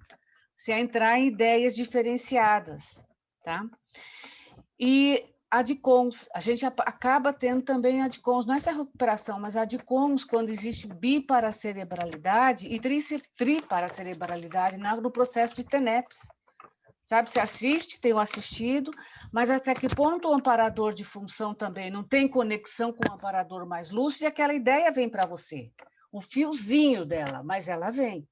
S13: se a entrar em ideias diferenciadas, tá? E ADCONs, a gente acaba tendo também ADCONs, não é essa recuperação, mas ADCONs quando existe biparacerebralidade e triparacerebralidade no processo de TENEPS. Sabe, você assiste, tem o assistido, mas até que ponto o amparador de função também não tem conexão com o amparador mais lúcido e aquela ideia vem para você. O fiozinho dela, mas ela vem.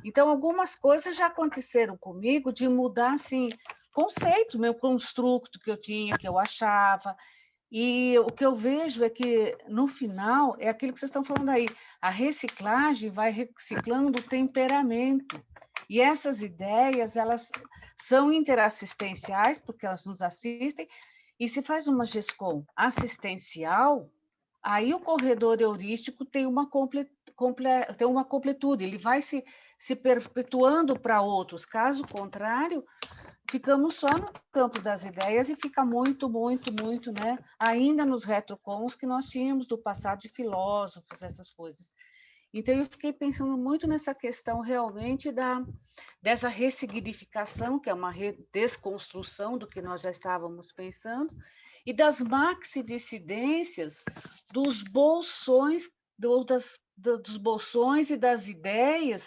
S13: Então, algumas coisas já aconteceram comigo de mudar, assim, conceitos, meu construto que eu tinha, que eu achava. E o que eu vejo é que, no final, é aquilo que vocês estão falando aí, a reciclagem vai reciclando o temperamento. E essas ideias, elas são interassistenciais, porque elas nos assistem, e se faz uma GESCOM assistencial, aí o corredor heurístico tem uma completude, ele vai se perpetuando para outros. Caso contrário, ficamos só no campo das ideias e fica muito, né? Ainda nos retrocons que nós tínhamos do passado de filósofos, essas coisas. Então, eu fiquei pensando muito nessa questão realmente dessa ressignificação, que é uma desconstrução do que nós já estávamos pensando, e das maxidissidências dos bolsões, dos bolsões e das ideias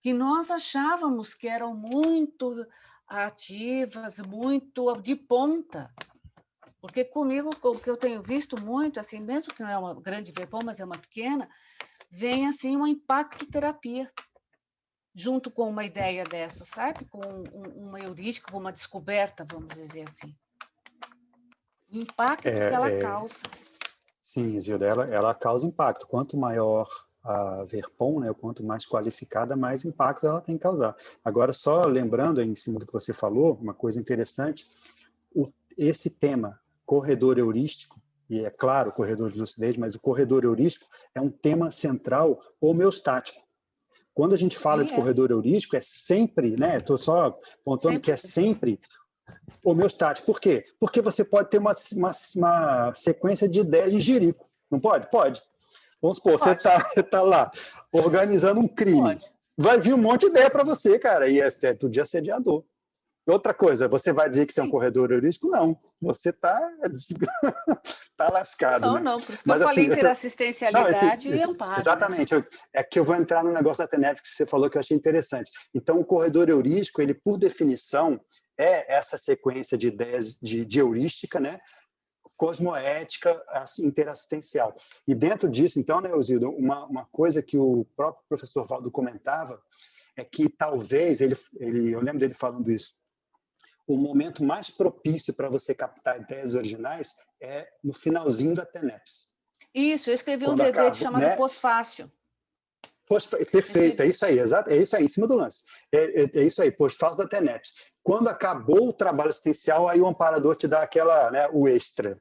S13: que nós achávamos que eram muito ativas, muito de ponta. Porque comigo, o que eu tenho visto muito, assim, mesmo que não é uma grande Verpon, mas é uma pequena, vem assim uma impacto-terapia, junto com uma ideia dessa, sabe? Com uma heurística, com uma descoberta, vamos dizer assim. O impacto que ela causa.
S1: Sim, Isilda, ela causa impacto. Quanto maior a Verpon, né, quanto mais qualificada, mais impacto ela tem que causar. Agora, só lembrando, em cima do que você falou, uma coisa interessante, esse tema, corredor heurístico, e é claro, o corredor de lucidez, mas o corredor heurístico é um tema central homeostático. Quando a gente fala de corredor heurístico, é sempre, né? Estou só apontando que é sempre homeostático. Por quê? Porque você pode ter uma sequência de ideias de jirico. Não pode? Pode. Vamos supor, você tá lá organizando um crime. Pode. Vai vir um monte de ideia para você, cara, e é tudo de assediador. Outra coisa, você vai dizer que você é um corredor heurístico? Não, você tá lascado.
S13: Não,
S1: né?
S13: não, por isso que eu falei interassistencialidade e amparo.
S1: Exatamente, né? É que eu vou entrar no negócio da TENEP que você falou que eu achei interessante. Então, o corredor heurístico, ele, por definição, é essa sequência de ideias de heurística, né? Cosmoética interassistencial. E dentro disso, então, né, Osildo, uma coisa que o próprio professor Valdo comentava é que talvez, eu lembro dele falando isso, o momento mais propício para você captar ideias originais é no finalzinho da TENEPS.
S13: Isso, eu escrevi um verbete chamado, né? Pós-fácil.
S1: Perfeito, é isso aí, exato, é isso aí, em cima do lance. É isso aí, pós-fácil da TENEPS. Quando acabou o trabalho assistencial, aí o amparador te dá o extra.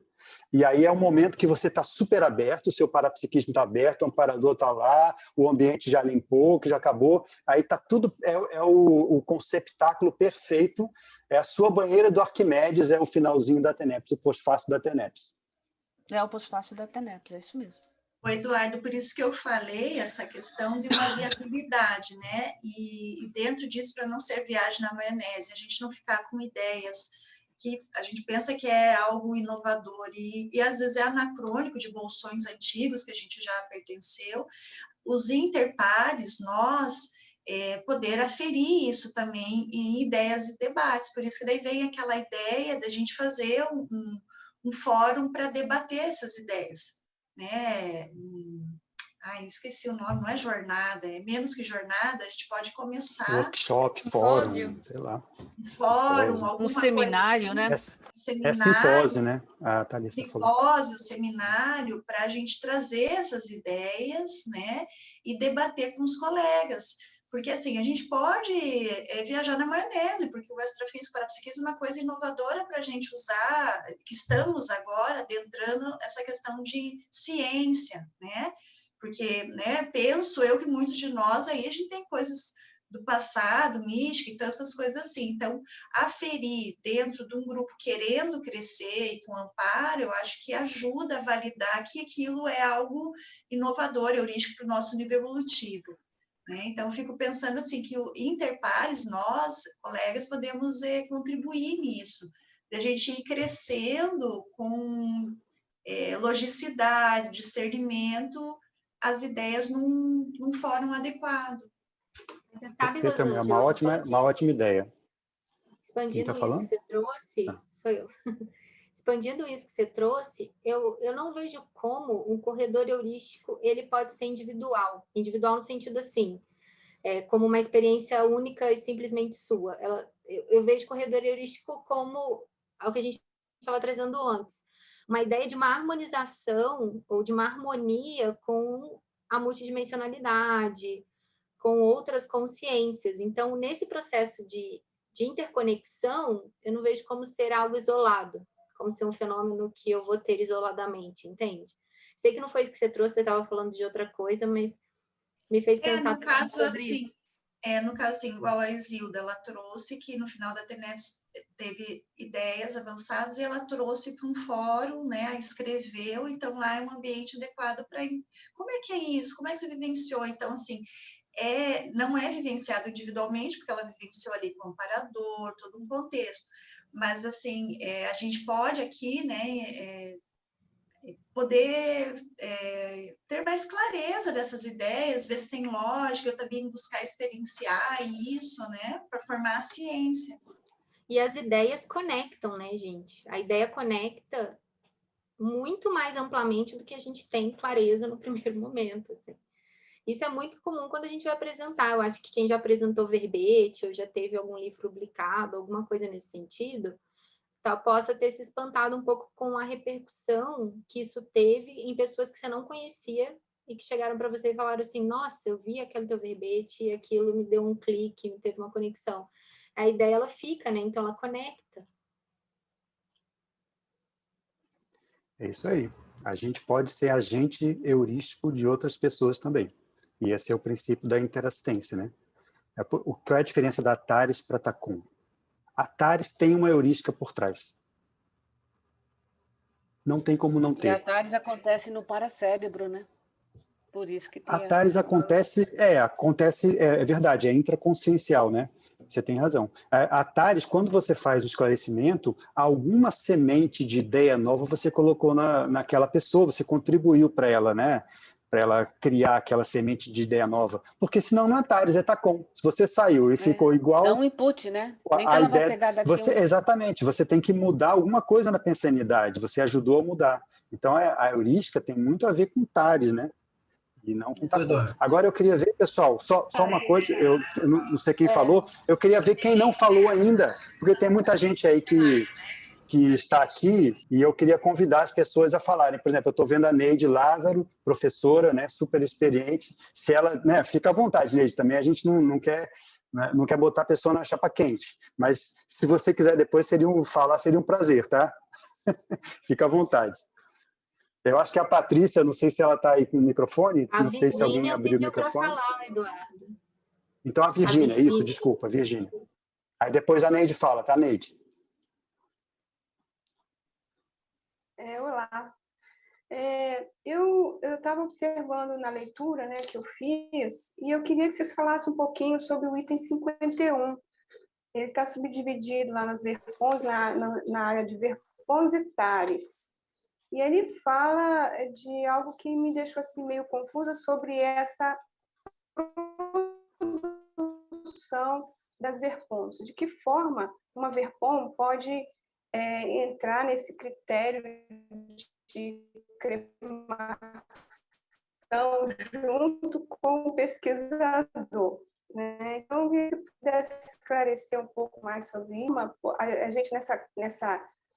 S1: E aí é um momento que você está super aberto, o seu parapsiquismo está aberto, o amparador está lá, o ambiente já limpou, que já acabou, aí está tudo, o conceptáculo perfeito, é a sua banheira do Arquimedes, é o finalzinho da TENEPS, o pós-fácil da TENEPS.
S13: É o pós-fácil da TENEPS, é isso mesmo.
S5: O Eduardo, por isso que eu falei essa questão de uma viabilidade, né? E dentro disso, para não ser viagem na maionese, a gente não ficar com ideias que a gente pensa que é algo inovador e às vezes é anacrônico de bolsões antigos que a gente já pertenceu. Os interpares, nós poder aferir isso também em ideias e debates. Por isso que daí vem aquela ideia da gente fazer um fórum para debater essas ideias, né? Esqueci o nome, não é jornada, é menos que jornada, a gente pode começar...
S1: Workshop, fórum, sei lá.
S5: Um fórum, alguma coisa
S13: seminário,
S5: assim,
S13: né?
S5: Seminário,
S1: simpósio, né? A Thalissa
S5: simpósio, seminário, para a gente trazer essas ideias, né? E debater com os colegas. Porque, assim, a gente pode viajar na maionese, porque o extrafísico parapsiquismo é uma coisa inovadora para a gente usar, que estamos agora adentrando essa questão de ciência, né? Porque, né, penso eu que muitos de nós aí, a gente tem coisas do passado, mística e tantas coisas assim. Então, aferir dentro de um grupo querendo crescer e com amparo, eu acho que ajuda a validar que aquilo é algo inovador, heurístico para o nosso nível evolutivo. Né? Então, fico pensando assim, que o interpares, nós, colegas, podemos contribuir nisso, de a gente ir crescendo com logicidade, discernimento, as ideias num fórum adequado.
S2: Você sabe,
S1: Rosângela, é uma ótima ideia.
S2: Expandindo isso que você trouxe, sou eu. Expandindo isso que você trouxe, eu não vejo como um corredor heurístico ele pode ser individual no sentido assim, como uma experiência única e simplesmente sua. Eu vejo corredor heurístico como o que a gente estava trazendo antes, uma ideia de uma harmonização ou de uma harmonia com a multidimensionalidade, com outras consciências. Então, nesse processo de interconexão, eu não vejo como ser algo isolado, como ser um fenômeno que eu vou ter isoladamente, entende? Sei que não foi isso que você trouxe, você estava falando de outra coisa, mas me fez pensar
S5: no caso,
S2: sobre
S5: assim,
S2: isso.
S5: No caso, assim, igual a Isilda, ela trouxe que no final da TENEPS teve ideias avançadas e ela trouxe para um fórum, né, escreveu, então lá é um ambiente adequado para... Como é que é isso? Como é que você vivenciou? Então, assim, não é vivenciado individualmente, porque ela vivenciou ali com o amparador, todo um contexto, mas, assim, a gente pode aqui, né, poder ter mais clareza dessas ideias, ver se tem lógica, também buscar experienciar isso, né, para formar a ciência.
S2: E as ideias conectam, né, gente? A ideia conecta muito mais amplamente do que a gente tem clareza no primeiro momento, assim. Isso é muito comum quando a gente vai apresentar. Eu acho que quem já apresentou verbete ou já teve algum livro publicado, alguma coisa nesse sentido, possa ter se espantado um pouco com a repercussão que isso teve em pessoas que você não conhecia e que chegaram para você e falaram assim, nossa, eu vi aquele teu verbete e aquilo me deu um clique, me teve uma conexão. A ideia, ela fica, né? Então, ela conecta.
S1: É isso aí. A gente pode ser agente heurístico de outras pessoas também. E esse é o princípio da interassistência, né? Qual é a diferença da Ataris para a Tacom? A Ataris tem uma heurística por trás. Não tem como não ter.
S13: E a Ataris acontece no paracérebro, né? Por isso que tem
S1: A Ataris acontece, é verdade, é intraconsciencial, né? Você tem razão. A Ataris, quando você faz o esclarecimento, alguma semente de ideia nova você colocou naquela pessoa, você contribuiu para ela, né? Para ela criar aquela semente de ideia nova. Porque senão não é Ataris, é Tacom. Se você saiu e ficou igual...
S13: Dá um input, né? Nem que ela vai pegar daqui
S1: Exatamente, você tem que mudar alguma coisa na pensanidade, você ajudou a mudar. Então, a heurística tem muito a ver com Ataris, né? E não com Tacom. Agora eu queria ver, pessoal, só uma coisa, eu não sei quem falou, eu queria ver quem não falou ainda, porque tem muita gente aí que está aqui e eu queria convidar as pessoas a falarem. Por exemplo, eu estou vendo a Neide Lázaro, professora, né, super experiente. Se ela, né, fica à vontade, Neide, também a gente não quer botar a pessoa na chapa quente, mas se você quiser depois falar, seria um prazer, tá? Fica à vontade. Eu acho que a Patrícia, não sei se ela está aí com o microfone, não sei se alguém abriu o microfone.
S2: Para falar, Eduardo.
S1: Então a Virgínia, isso, desculpa, Virgínia. Aí depois a Neide fala, tá, Neide?
S14: Olá. Eu estava observando na leitura, né, que eu fiz, e eu queria que vocês falassem um pouquinho sobre o item 51. Ele está subdividido lá nas verpons, na área de verpons e tares. E ele fala de algo que me deixou assim, meio confusa sobre essa produção das verpons. De que forma uma verpom pode entrar nesse critério de cremação junto com o pesquisador, né? Então, se pudesse esclarecer um pouco mais sobre isso, a gente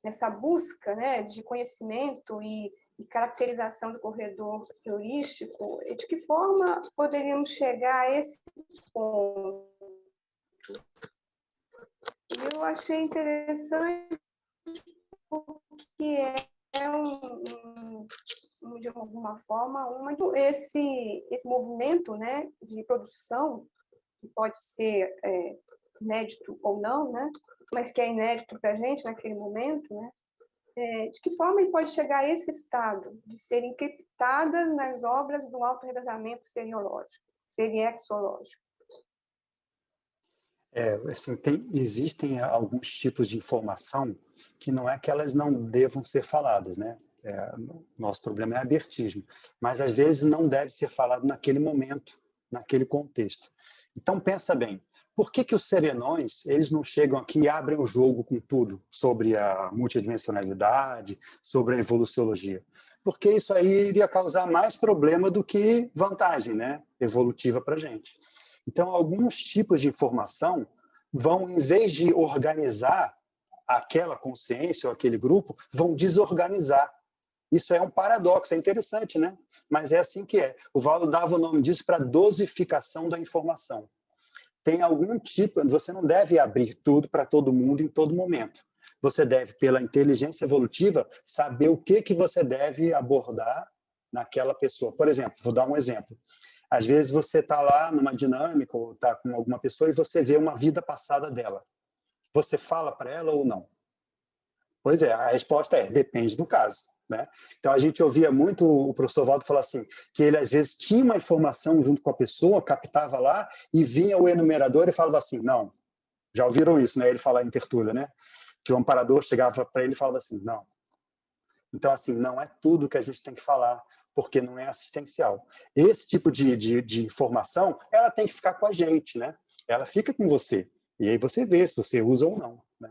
S14: nessa busca, né, de conhecimento e caracterização do corredor heurístico, de que forma poderíamos chegar a esse ponto? Eu achei interessante porque de alguma forma, esse movimento, né, de produção, que pode ser inédito ou não, né, mas que é inédito para a gente naquele momento, né, de que forma ele pode chegar a esse estado de serem encriptadas nas obras do autorrevezamento seriexológico?
S1: Assim, existem alguns tipos de informação que não é que elas não devam ser faladas, né? Nosso problema é abertismo, mas às vezes não deve ser falado naquele momento, naquele contexto. Então pensa bem, por que os serenões eles não chegam aqui e abrem o jogo com tudo sobre a multidimensionalidade, sobre a evoluciologia? Porque isso aí iria causar mais problema do que vantagem, né, evolutiva para a gente. Então, alguns tipos de informação vão, em vez de organizar aquela consciência ou aquele grupo, vão desorganizar. Isso é um paradoxo, é interessante, né? Mas é assim que é. O Valdo dava o nome disso para dosificação da informação. Tem algum tipo, você não deve abrir tudo para todo mundo em todo momento. Você deve, pela inteligência evolutiva, saber o que você deve abordar naquela pessoa. Por exemplo, vou dar um exemplo. Às vezes você está lá numa dinâmica ou está com alguma pessoa e você vê uma vida passada dela. Você fala para ela ou não? Pois é, a resposta é, depende do caso, né? Então, a gente ouvia muito o professor Valdo falar assim, que ele às vezes tinha uma informação junto com a pessoa, captava lá, e vinha o enumerador e falava assim, não, já ouviram isso, né? Ele falar em tertúlia, né? Que o amparador chegava para ele e falava assim, não. Então, assim, não é tudo que a gente tem que falar, porque não é assistencial. Esse tipo de informação, ela tem que ficar com a gente, né? Ela fica com você. E aí você vê se você usa ou não, né?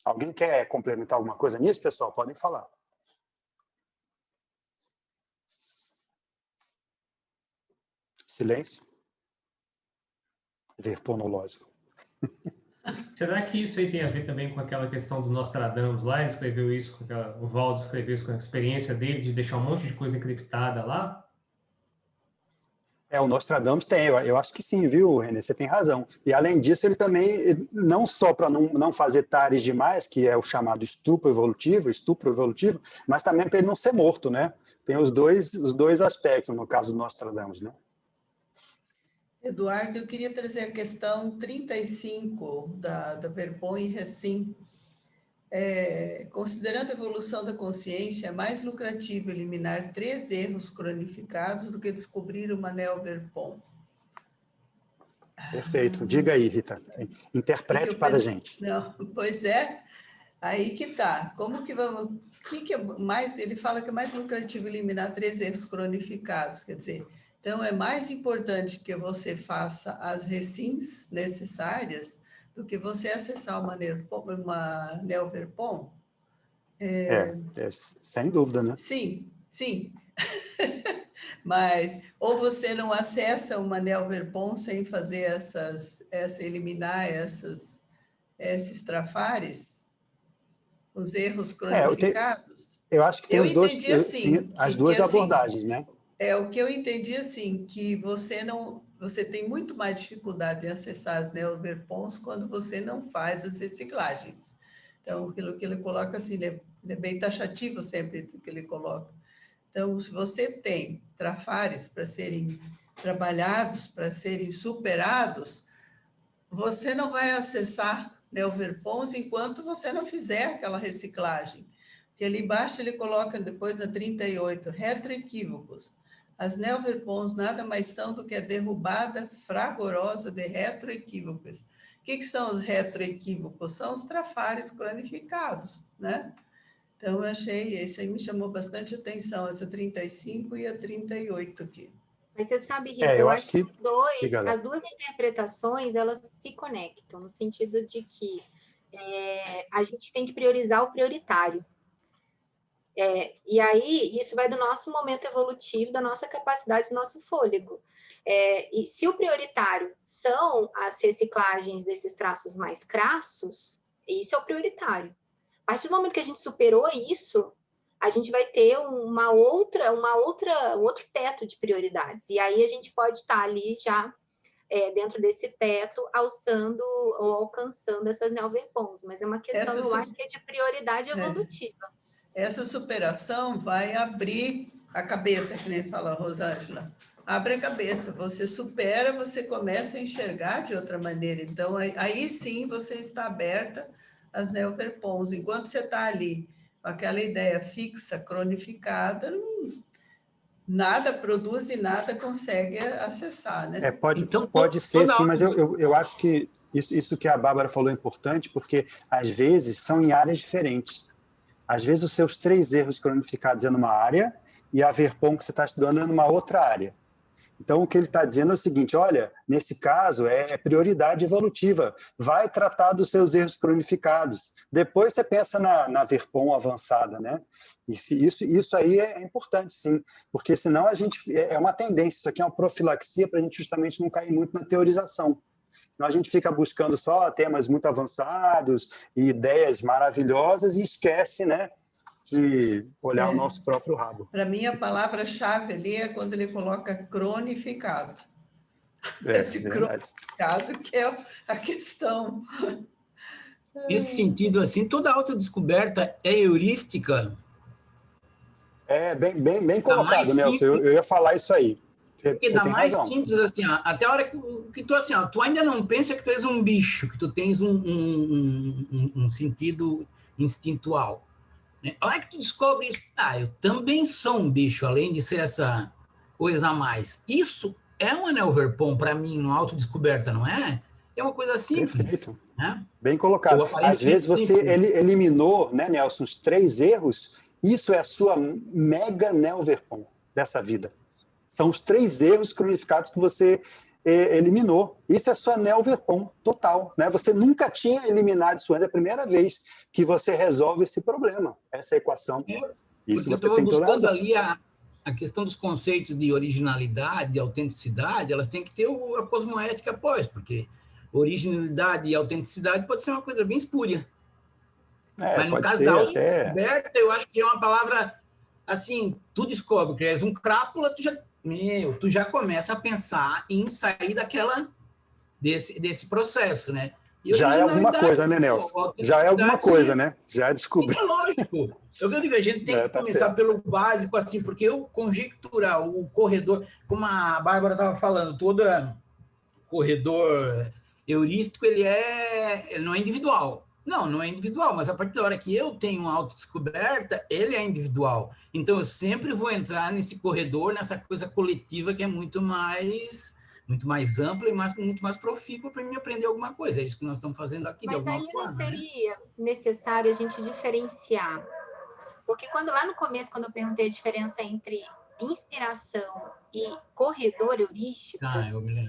S1: Alguém quer complementar alguma coisa nisso, pessoal? Podem falar. Silêncio. Verponológico.
S8: Será que isso aí tem a ver também com aquela questão do Nostradamus lá? Ele escreveu isso, o Valdo escreveu isso com a experiência dele de deixar um monte de coisa encriptada lá?
S1: O Nostradamus tem, eu acho que sim, viu, Renê? Você tem razão. E, além disso, ele também, não só para não fazer tares demais, que é o chamado estupro evolutivo, mas também para ele não ser morto, né? Tem os dois aspectos, no caso do Nostradamus, né?
S7: Eduardo, eu queria trazer a questão 35 da Verpon e Recim. Considerando a evolução da consciência, é mais lucrativo eliminar 3 erros cronificados do que descobrir uma Neo-Verpon.
S1: Perfeito. Diga aí, Rita. Interprete para a gente.
S7: Não, pois é, aí que está. Como que vamos... Ele fala que é mais lucrativo eliminar 3 erros cronificados, quer dizer, então é mais importante que você faça as recins necessárias do que você acessar uma Neo-Verpon?
S1: Sem dúvida, né?
S7: Sim. Mas, ou você não acessa uma Neo-Verpon sem fazer eliminar esses trafares, os erros cronificados?
S1: Eu acho que tem
S7: os dois, entendi assim,
S1: as duas abordagens, né?
S7: O que eu entendi assim, que você tem muito mais dificuldade em acessar as Neo-Verpons quando você não faz as reciclagens. Então, aquilo que ele coloca assim, ele é bem taxativo sempre do que ele coloca. Então, se você tem trafares para serem trabalhados, para serem superados, você não vai acessar Neo-Verpons enquanto você não fizer aquela reciclagem. Porque ali embaixo ele coloca, depois na 38, retroequívocos. As Neo-Verpons nada mais são do que a derrubada fragorosa de retroequívocos. O que são os retroequívocos? São os trafares cronificados, né? Então, eu achei, isso aí me chamou bastante atenção, essa 35 e a 38 aqui.
S2: Mas você sabe, Rita, eu acho que as duas interpretações, elas se conectam, no sentido de que a gente tem que priorizar o prioritário. E aí, isso vai do nosso momento evolutivo, da nossa capacidade, do nosso fôlego. E se o prioritário são as reciclagens desses traços mais crassos, isso é o prioritário. A partir do momento que a gente superou isso, a gente vai ter um outro teto de prioridades. E aí a gente pode estar ali já dentro desse teto, alçando ou alcançando essas Neo-Verpons. Mas é uma questão, eu acho que é de prioridade evolutiva.
S7: Essa superação vai abrir a cabeça, que nem fala a Rosângela. Abre a cabeça, você supera, você começa a enxergar de outra maneira. Então, aí sim você está aberta às Neo-Verpons. Enquanto você está ali com aquela ideia fixa, cronificada, nada produz e nada consegue acessar, né?
S1: Pode ser, sim, mas eu acho que isso que a Bárbara falou é importante, porque às vezes são em áreas diferentes. Às vezes os seus 3 erros cronificados é numa área e a Verpon que você está estudando é numa outra área. Então, o que ele está dizendo é o seguinte, olha, nesse caso é prioridade evolutiva, vai tratar dos seus erros cronificados. Depois você pensa na Verpon avançada, né? Isso aí é importante, sim, porque senão a gente, é uma tendência, isso aqui é uma profilaxia para a gente justamente não cair muito na teorização. Senão a gente fica buscando só temas muito avançados e ideias maravilhosas e esquece, né, de olhar o nosso próprio rabo.
S7: Para mim, a palavra-chave ali é quando ele coloca cronificado. Esse cronificado que é a questão.
S15: Nesse sentido, assim, toda autodescoberta é heurística?
S1: Bem colocado, Nelson. Eu ia falar isso aí.
S15: Porque dá mais simples, assim, ó, até a hora que tu, assim, ó, tu ainda não pensa que tu és um bicho, que tu tens um sentido instintual. Né? A hora que tu descobre isso, eu também sou um bicho, além de ser essa coisa a mais. Isso é uma Neo-Verpon para mim, uma autodescoberta, não é? É uma coisa simples. Né?
S1: Bem colocado. Às vezes você eliminou, né, Nelson, os 3 erros, isso é a sua mega Neo-Verpon dessa vida. São os 3 erros cronificados que você eliminou. Isso é sua Neo-Verpon total. Né? Você nunca tinha eliminado isso antes, é a primeira vez que você resolve esse problema, essa equação. Isso
S15: eu estou buscando ali a questão dos conceitos de originalidade, de autenticidade, elas têm que ter a cosmoética após, porque originalidade e autenticidade pode ser uma coisa bem espúria. Mas no caso da autodescoberta, eu acho que é uma palavra... Assim, tu descobre que és um crápula, tu já tu já começa a pensar em sair desse processo, né? E
S1: já é alguma coisa, né, Nelson? Já é alguma coisa, né? Já descobri.
S15: É lógico. Eu digo, a gente tem que começar pelo básico, assim, porque eu conjecturar o corredor, como a Bárbara estava falando, todo corredor heurístico, ele não é individual. Não é individual, mas a partir da hora que eu tenho uma autodescoberta, ele é individual. Então, eu sempre vou entrar nesse corredor, nessa coisa coletiva que é muito mais ampla e muito mais profícua para mim aprender alguma coisa. É isso que nós estamos fazendo aqui, de alguma forma.
S2: Mas aí não seria necessário a gente diferenciar? Porque lá no começo, quando eu perguntei a diferença entre inspiração e corredor heurístico,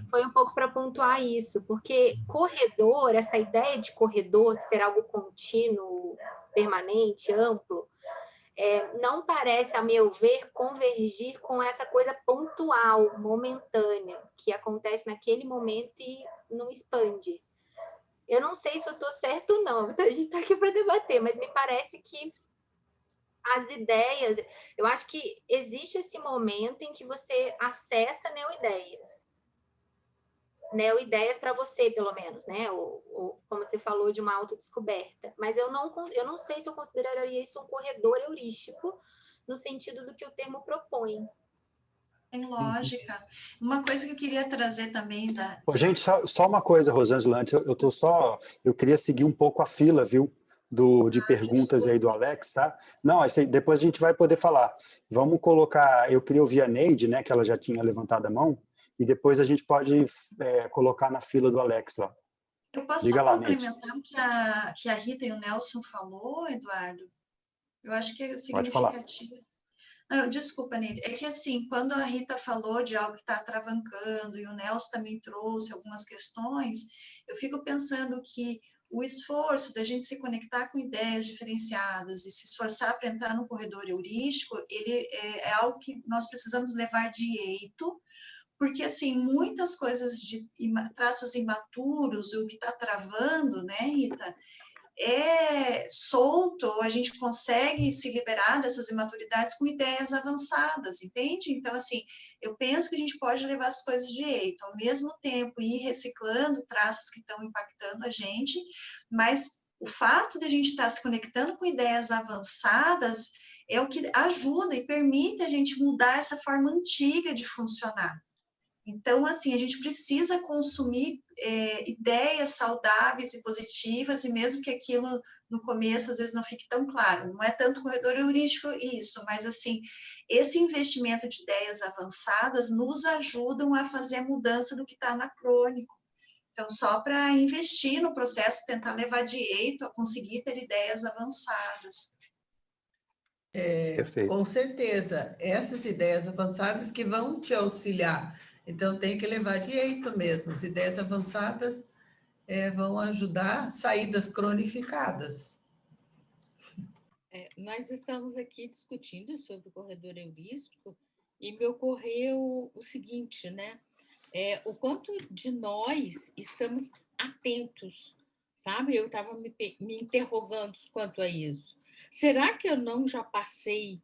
S2: foi um pouco para pontuar isso, porque corredor, essa ideia de corredor, de ser algo contínuo, permanente, amplo, não parece, a meu ver, convergir com essa coisa pontual, momentânea, que acontece naquele momento e não expande. Eu não sei se eu estou certo ou não, então a gente está aqui para debater, mas me parece que as ideias, eu acho que existe esse momento em que você acessa neoideias para você, pelo menos, né? Ou como você falou, de uma autodescoberta. Mas eu não sei se eu consideraria isso um corredor heurístico, no sentido do que o termo propõe.
S5: Tem lógica. Uma coisa que eu queria trazer também da...
S1: Gente, só uma coisa, Rosângela, antes, eu queria seguir um pouco a fila, viu? De perguntas aí do Alex, tá? Não, depois a gente vai poder falar. Vamos colocar, eu queria ouvir a Neide, né, que ela já tinha levantado a mão, e depois a gente pode colocar na fila do Alex lá.
S5: Eu posso só complementar o que a Rita e o Nelson falou, Eduardo? Eu acho que é significativo. Não, desculpa, Neide. É que, assim, quando a Rita falou de algo que está atravancando e o Nelson também trouxe algumas questões, eu fico pensando que o esforço da gente se conectar com ideias diferenciadas e se esforçar para entrar no corredor heurístico, ele é algo que nós precisamos levar de jeito, porque, assim, muitas coisas de traços imaturos, o que está travando, né, Rita, é solto, a gente consegue se liberar dessas imaturidades com ideias avançadas, entende? Então, assim, eu penso que a gente pode levar as coisas de jeito, ao mesmo tempo ir reciclando traços que estão impactando a gente, mas o fato de a gente estar se conectando com ideias avançadas é o que ajuda e permite a gente mudar essa forma antiga de funcionar. Então, assim, a gente precisa consumir ideias saudáveis e positivas, e mesmo que aquilo no começo às vezes não fique tão claro, não é tanto corredor heurístico isso, mas assim, esse investimento de ideias avançadas nos ajudam a fazer a mudança do que está anacrônico. Então, só para investir no processo, tentar levar de jeito a conseguir ter ideias avançadas.
S7: Com certeza, essas ideias avançadas que vão te auxiliar. Então, tem que levar de jeito mesmo. As ideias avançadas vão ajudar saídas cronificadas.
S16: Nós estamos aqui discutindo sobre o corredor heurístico e me ocorreu o seguinte, né? O quanto de nós estamos atentos, sabe? Eu estava me interrogando quanto a isso. Será que eu não já passei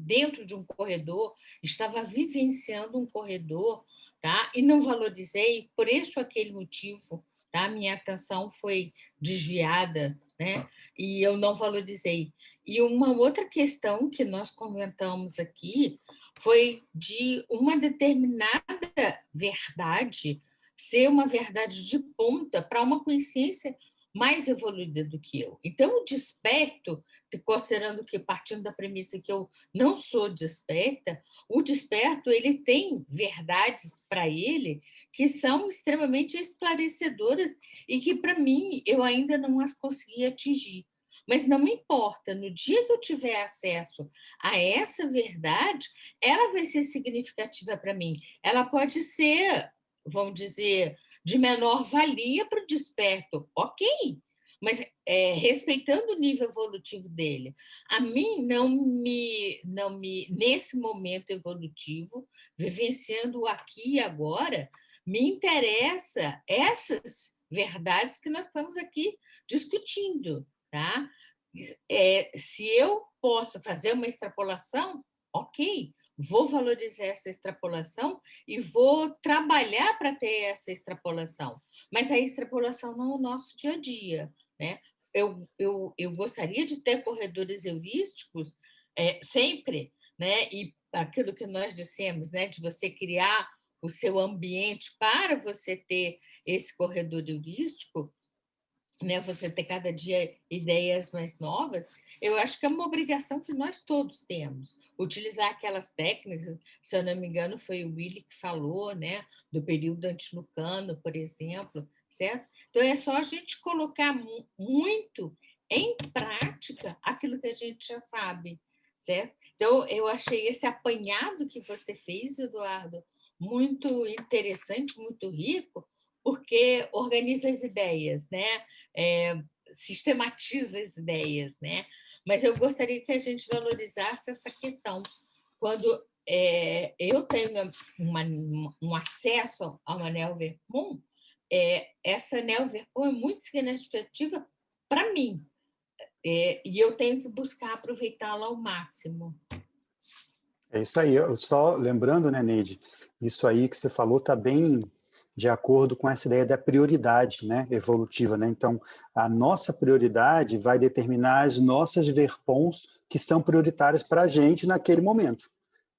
S16: dentro de um corredor, estava vivenciando um corredor, tá? E não valorizei, por isso aquele motivo, tá? Minha atenção foi desviada, né? E eu não valorizei. E uma outra questão que nós comentamos aqui foi de uma determinada verdade ser uma verdade de ponta para uma consciência mais evoluída do que eu. Então, o desperto, considerando que, partindo da premissa que eu não sou desperta, o desperto ele tem verdades para ele que são extremamente esclarecedoras e que, para mim, eu ainda não as consegui atingir. Mas não me importa, no dia que eu tiver acesso a essa verdade, ela vai ser significativa para mim. Ela pode ser, vamos dizer, de menor valia para o desperto, ok, mas respeitando o nível evolutivo dele. A mim, nesse momento evolutivo, vivenciando o aqui e agora, me interessa essas verdades que nós estamos aqui discutindo, tá? Se eu posso fazer uma extrapolação, ok, vou valorizar essa extrapolação e vou trabalhar para ter essa extrapolação. Mas a extrapolação não é o nosso dia a dia, né? Eu gostaria de ter corredores heurísticos sempre, né? E aquilo que nós dissemos, né? De você criar o seu ambiente para você ter esse corredor heurístico, né? Você ter cada dia ideias mais novas. Eu acho que é uma obrigação que nós todos temos. Utilizar aquelas técnicas, se eu não me engano, foi o Willy que falou, né? Do período antilucano, por exemplo, certo? Então, é só a gente colocar muito em prática aquilo que a gente já sabe, certo? Então, eu achei esse apanhado que você fez, Eduardo, muito interessante, muito rico, porque organiza as ideias, né? Sistematiza as ideias, né? Mas eu gostaria que a gente valorizasse essa questão. Quando eu tenho um acesso a uma Neo-Verpon, essa Neo-Verpon é muito significativa para mim, e eu tenho que buscar aproveitá-la ao máximo.
S1: É isso aí. Eu só lembrando, né, Neide, isso aí que você falou está bem de acordo com essa ideia da prioridade, né, evolutiva, né? Então, a nossa prioridade vai determinar as nossas verpons que são prioritárias para a gente naquele momento,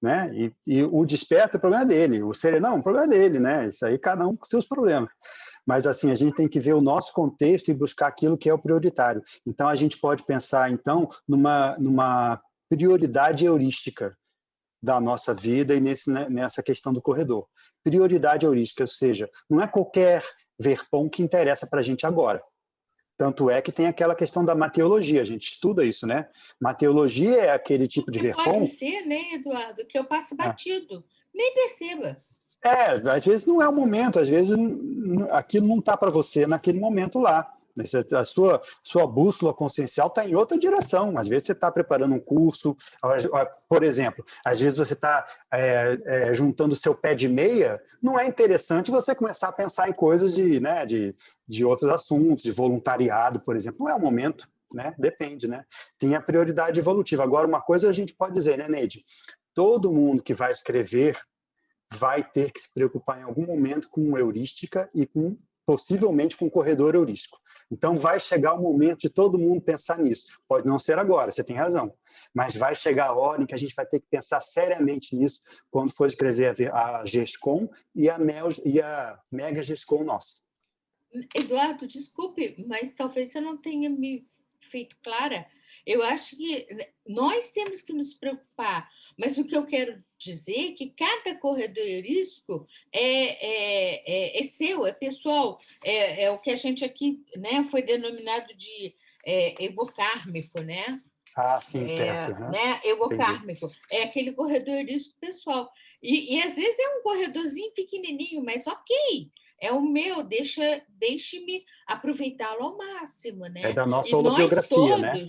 S1: né? E o desperto é o problema dele, o serenão é o problema dele, né? Isso aí cada um com seus problemas. Mas assim, a gente tem que ver o nosso contexto e buscar aquilo que é o prioritário. Então, a gente pode pensar então numa prioridade heurística da nossa vida e nessa questão do corredor. Prioridade heurística, ou seja, não é qualquer verpon que interessa para a gente agora. Tanto é que tem aquela questão da mateologia, a gente estuda isso, né? Mateologia é aquele tipo de verpon...
S16: Pode ser, né, Eduardo, que eu passe batido, nem perceba.
S1: Às vezes não é o momento, às vezes aquilo não está para você naquele momento lá. A sua bússola consciencial está em outra direção. Às vezes você está preparando um curso, por exemplo, às vezes você está juntando o seu pé de meia, não é interessante você começar a pensar em coisas de outros assuntos, de voluntariado, por exemplo. Não é o momento, né? Depende, né? Tem a prioridade evolutiva. Agora, uma coisa a gente pode dizer, né, Neide? Todo mundo que vai escrever vai ter que se preocupar em algum momento com heurística e possivelmente com corredor heurístico. Então, vai chegar o momento de todo mundo pensar nisso. Pode não ser agora, você tem razão. Mas vai chegar a hora em que a gente vai ter que pensar seriamente nisso quando for escrever a GESCOM e a Mega GESCOM nossa.
S16: Eduardo, desculpe, mas talvez eu não tenha me feito clara. Eu acho que nós temos que nos preocupar, mas o que eu quero dizer é que cada corredor heurístico é seu, é pessoal, é o que a gente aqui, né, foi denominado de egocármico, né?
S1: Ah, sim, certo.
S16: Né? Egocármico. Entendi. É aquele corredor heurístico pessoal. E às vezes é um corredorzinho pequenininho, mas ok, é o meu, deixe-me aproveitá-lo ao máximo, né?
S1: É da nossa holobiografia, né?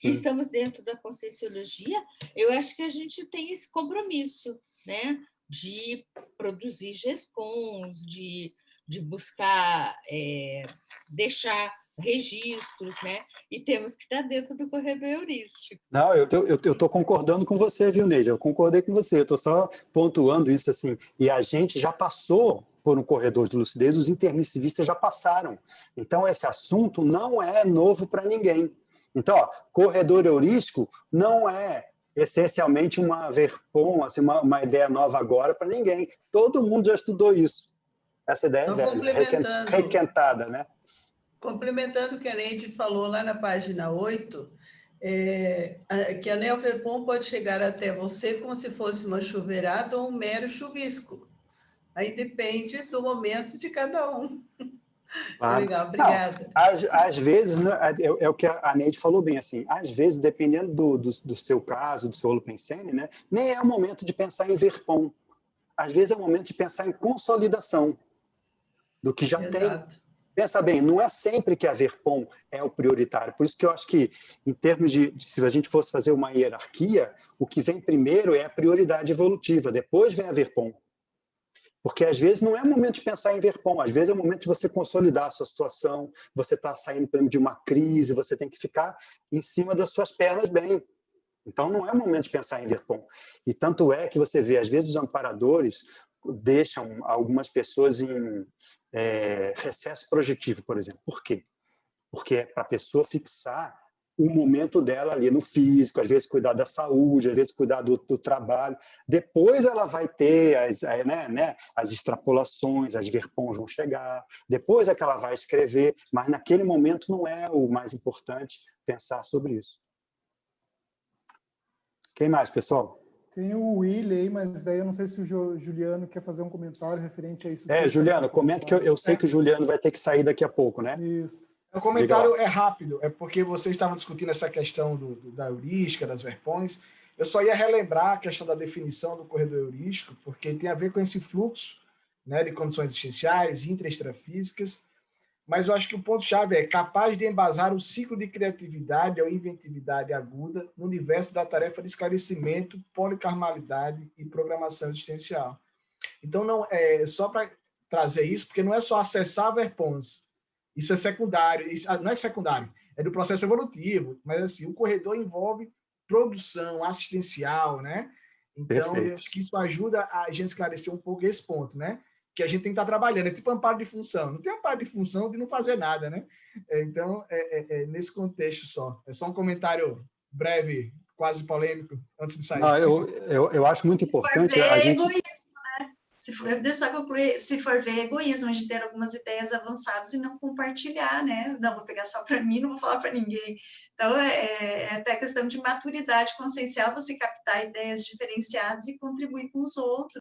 S16: Que estamos dentro da Conscienciologia, eu acho que a gente tem esse compromisso, né, de produzir GESCONs, de buscar deixar registros, né, e temos que estar dentro do corredor heurístico.
S1: Não, eu estou concordando com você, viu, Neide? Eu concordei com você, eu estou só pontuando isso assim. E a gente já passou por um corredor de lucidez, os intermissivistas já passaram. Então, esse assunto não é novo para ninguém. Então, corredor heurístico não é essencialmente uma verpon, assim, uma ideia nova agora para ninguém. Todo mundo já estudou isso. Essa ideia é requentada, né?
S7: Complementando o que a Neide falou lá na página 8, que a Neo-Verpon pode chegar até você como se fosse uma chuveirada ou um mero chuvisco. Aí depende do momento de cada um.
S1: Claro.
S7: Legal, obrigada.
S1: Não, às vezes, é o que a Neide falou bem, assim, às vezes, dependendo do seu caso, do seu holopensene, né, nem é o momento de pensar em verpon. Às vezes é o momento de pensar em consolidação do que já
S7: Exato.
S1: tem. Pensa bem, não é sempre que a verpon é o prioritário. Por isso que eu acho que, em termos se a gente fosse fazer uma hierarquia, o que vem primeiro é a prioridade evolutiva, depois vem a verpon. Porque, às vezes, não é o momento de pensar em verpon, às vezes é o momento de você consolidar a sua situação, você está saindo de uma crise, você tem que ficar em cima das suas pernas bem. Então, não é o momento de pensar em Verpom. E tanto é que você vê, às vezes, os amparadores deixam algumas pessoas em recesso projetivo, por exemplo. Por quê? Porque é para a pessoa fixar o momento dela ali no físico, às vezes cuidar da saúde, às vezes cuidar do trabalho. Depois ela vai ter as extrapolações, as Verpoms vão chegar, depois é que ela vai escrever, mas naquele momento não é o mais importante pensar sobre isso. Quem mais, pessoal?
S6: Tem o William aí, mas daí eu não sei se o Juliano quer fazer um comentário referente a isso.
S1: Juliano, comenta que eu sei que o Juliano vai ter que sair daqui a pouco, né?
S6: Isso.
S3: O comentário é rápido, é porque vocês estavam discutindo essa questão da heurística, das Verpons. Eu só ia relembrar a questão da definição do corredor heurístico, porque tem a ver com esse fluxo, né, de condições existenciais, intra e extrafísicas, mas eu acho que o ponto-chave é capaz de embasar o ciclo de criatividade ou inventividade aguda no universo da tarefa de esclarecimento, policarmalidade e programação existencial. Então, não é só para trazer isso, porque não é só acessar Verpons. Isso é secundário, isso não é secundário, é do processo evolutivo, mas assim, o corredor envolve produção assistencial, né? Então, eu acho que isso ajuda a gente esclarecer um pouco esse ponto, né? Que a gente tem que estar trabalhando, é tipo amparo de função, não tem amparo de função de não fazer nada, né? Então, nesse contexto só. É só um comentário breve, quase polêmico, antes de sair.
S1: Não, eu acho muito importante a gente...
S5: Deixa eu concluir, se for ver, egoísmo de ter algumas ideias avançadas e não compartilhar, né? Não, vou pegar só para mim, não vou falar para ninguém. Então, é até questão de maturidade consciencial, você captar ideias diferenciadas e contribuir com os outros.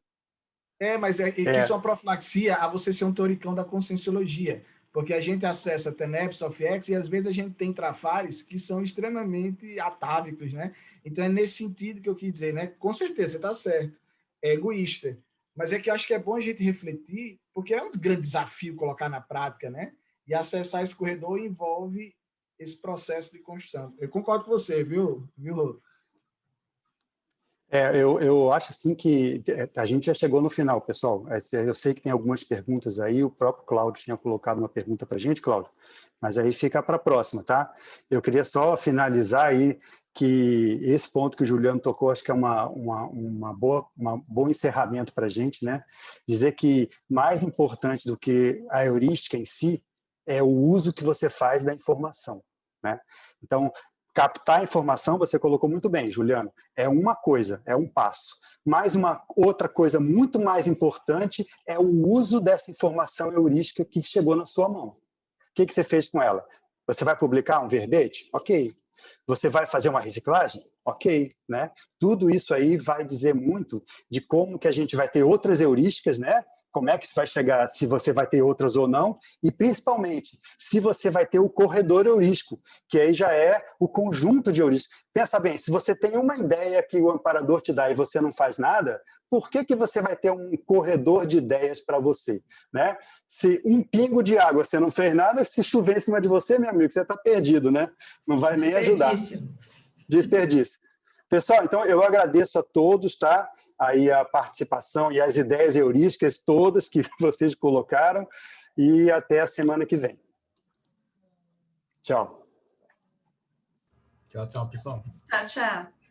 S3: Mas que isso é uma profilaxia a você ser um teoricão da conscienciologia, porque a gente acessa TENEP, SOFIEX, e às vezes a gente tem trafares que são extremamente atávicos, né? Então, é nesse sentido que eu quis dizer, né? Com certeza, você está certo, é egoísta. Mas é que eu acho que é bom a gente refletir, porque é um grande desafio colocar na prática, né? E acessar esse corredor envolve esse processo de construção. Eu concordo com você, viu, Rô?
S1: Eu acho assim que a gente já chegou no final, pessoal. Eu sei que tem algumas perguntas aí, o próprio Cláudio tinha colocado uma pergunta para a gente, Cláudio, mas aí fica para a próxima, tá? Eu queria só finalizar aí que esse ponto que o Juliano tocou, acho que é um bom encerramento para a gente, né? Dizer que mais importante do que a heurística em si é o uso que você faz da informação, né? Então, captar a informação, você colocou muito bem, Juliano, é uma coisa, é um passo. Mas uma outra coisa muito mais importante é o uso dessa informação heurística que chegou na sua mão. O que você fez com ela? Você vai publicar um verbete? Ok. Você vai fazer uma reciclagem? Ok, né? Tudo isso aí vai dizer muito de como que a gente vai ter outras heurísticas, né? Como é que isso vai chegar, se você vai ter outras ou não, e principalmente, se você vai ter o corredor heurístico, que aí já é o conjunto de heurísticos. Pensa bem, se você tem uma ideia que o amparador te dá e você não faz nada, por que você vai ter um corredor de ideias para você? Né? Se um pingo de água você não fez nada, se chover em cima de você, meu amigo, você está perdido, né? Não vai nem ajudar. Desperdício. Pessoal, então eu agradeço a todos, tá? Aí a participação e as ideias heurísticas todas que vocês colocaram e até a semana que vem. Tchau.
S15: Tchau, pessoal.
S5: Tchau, tchau.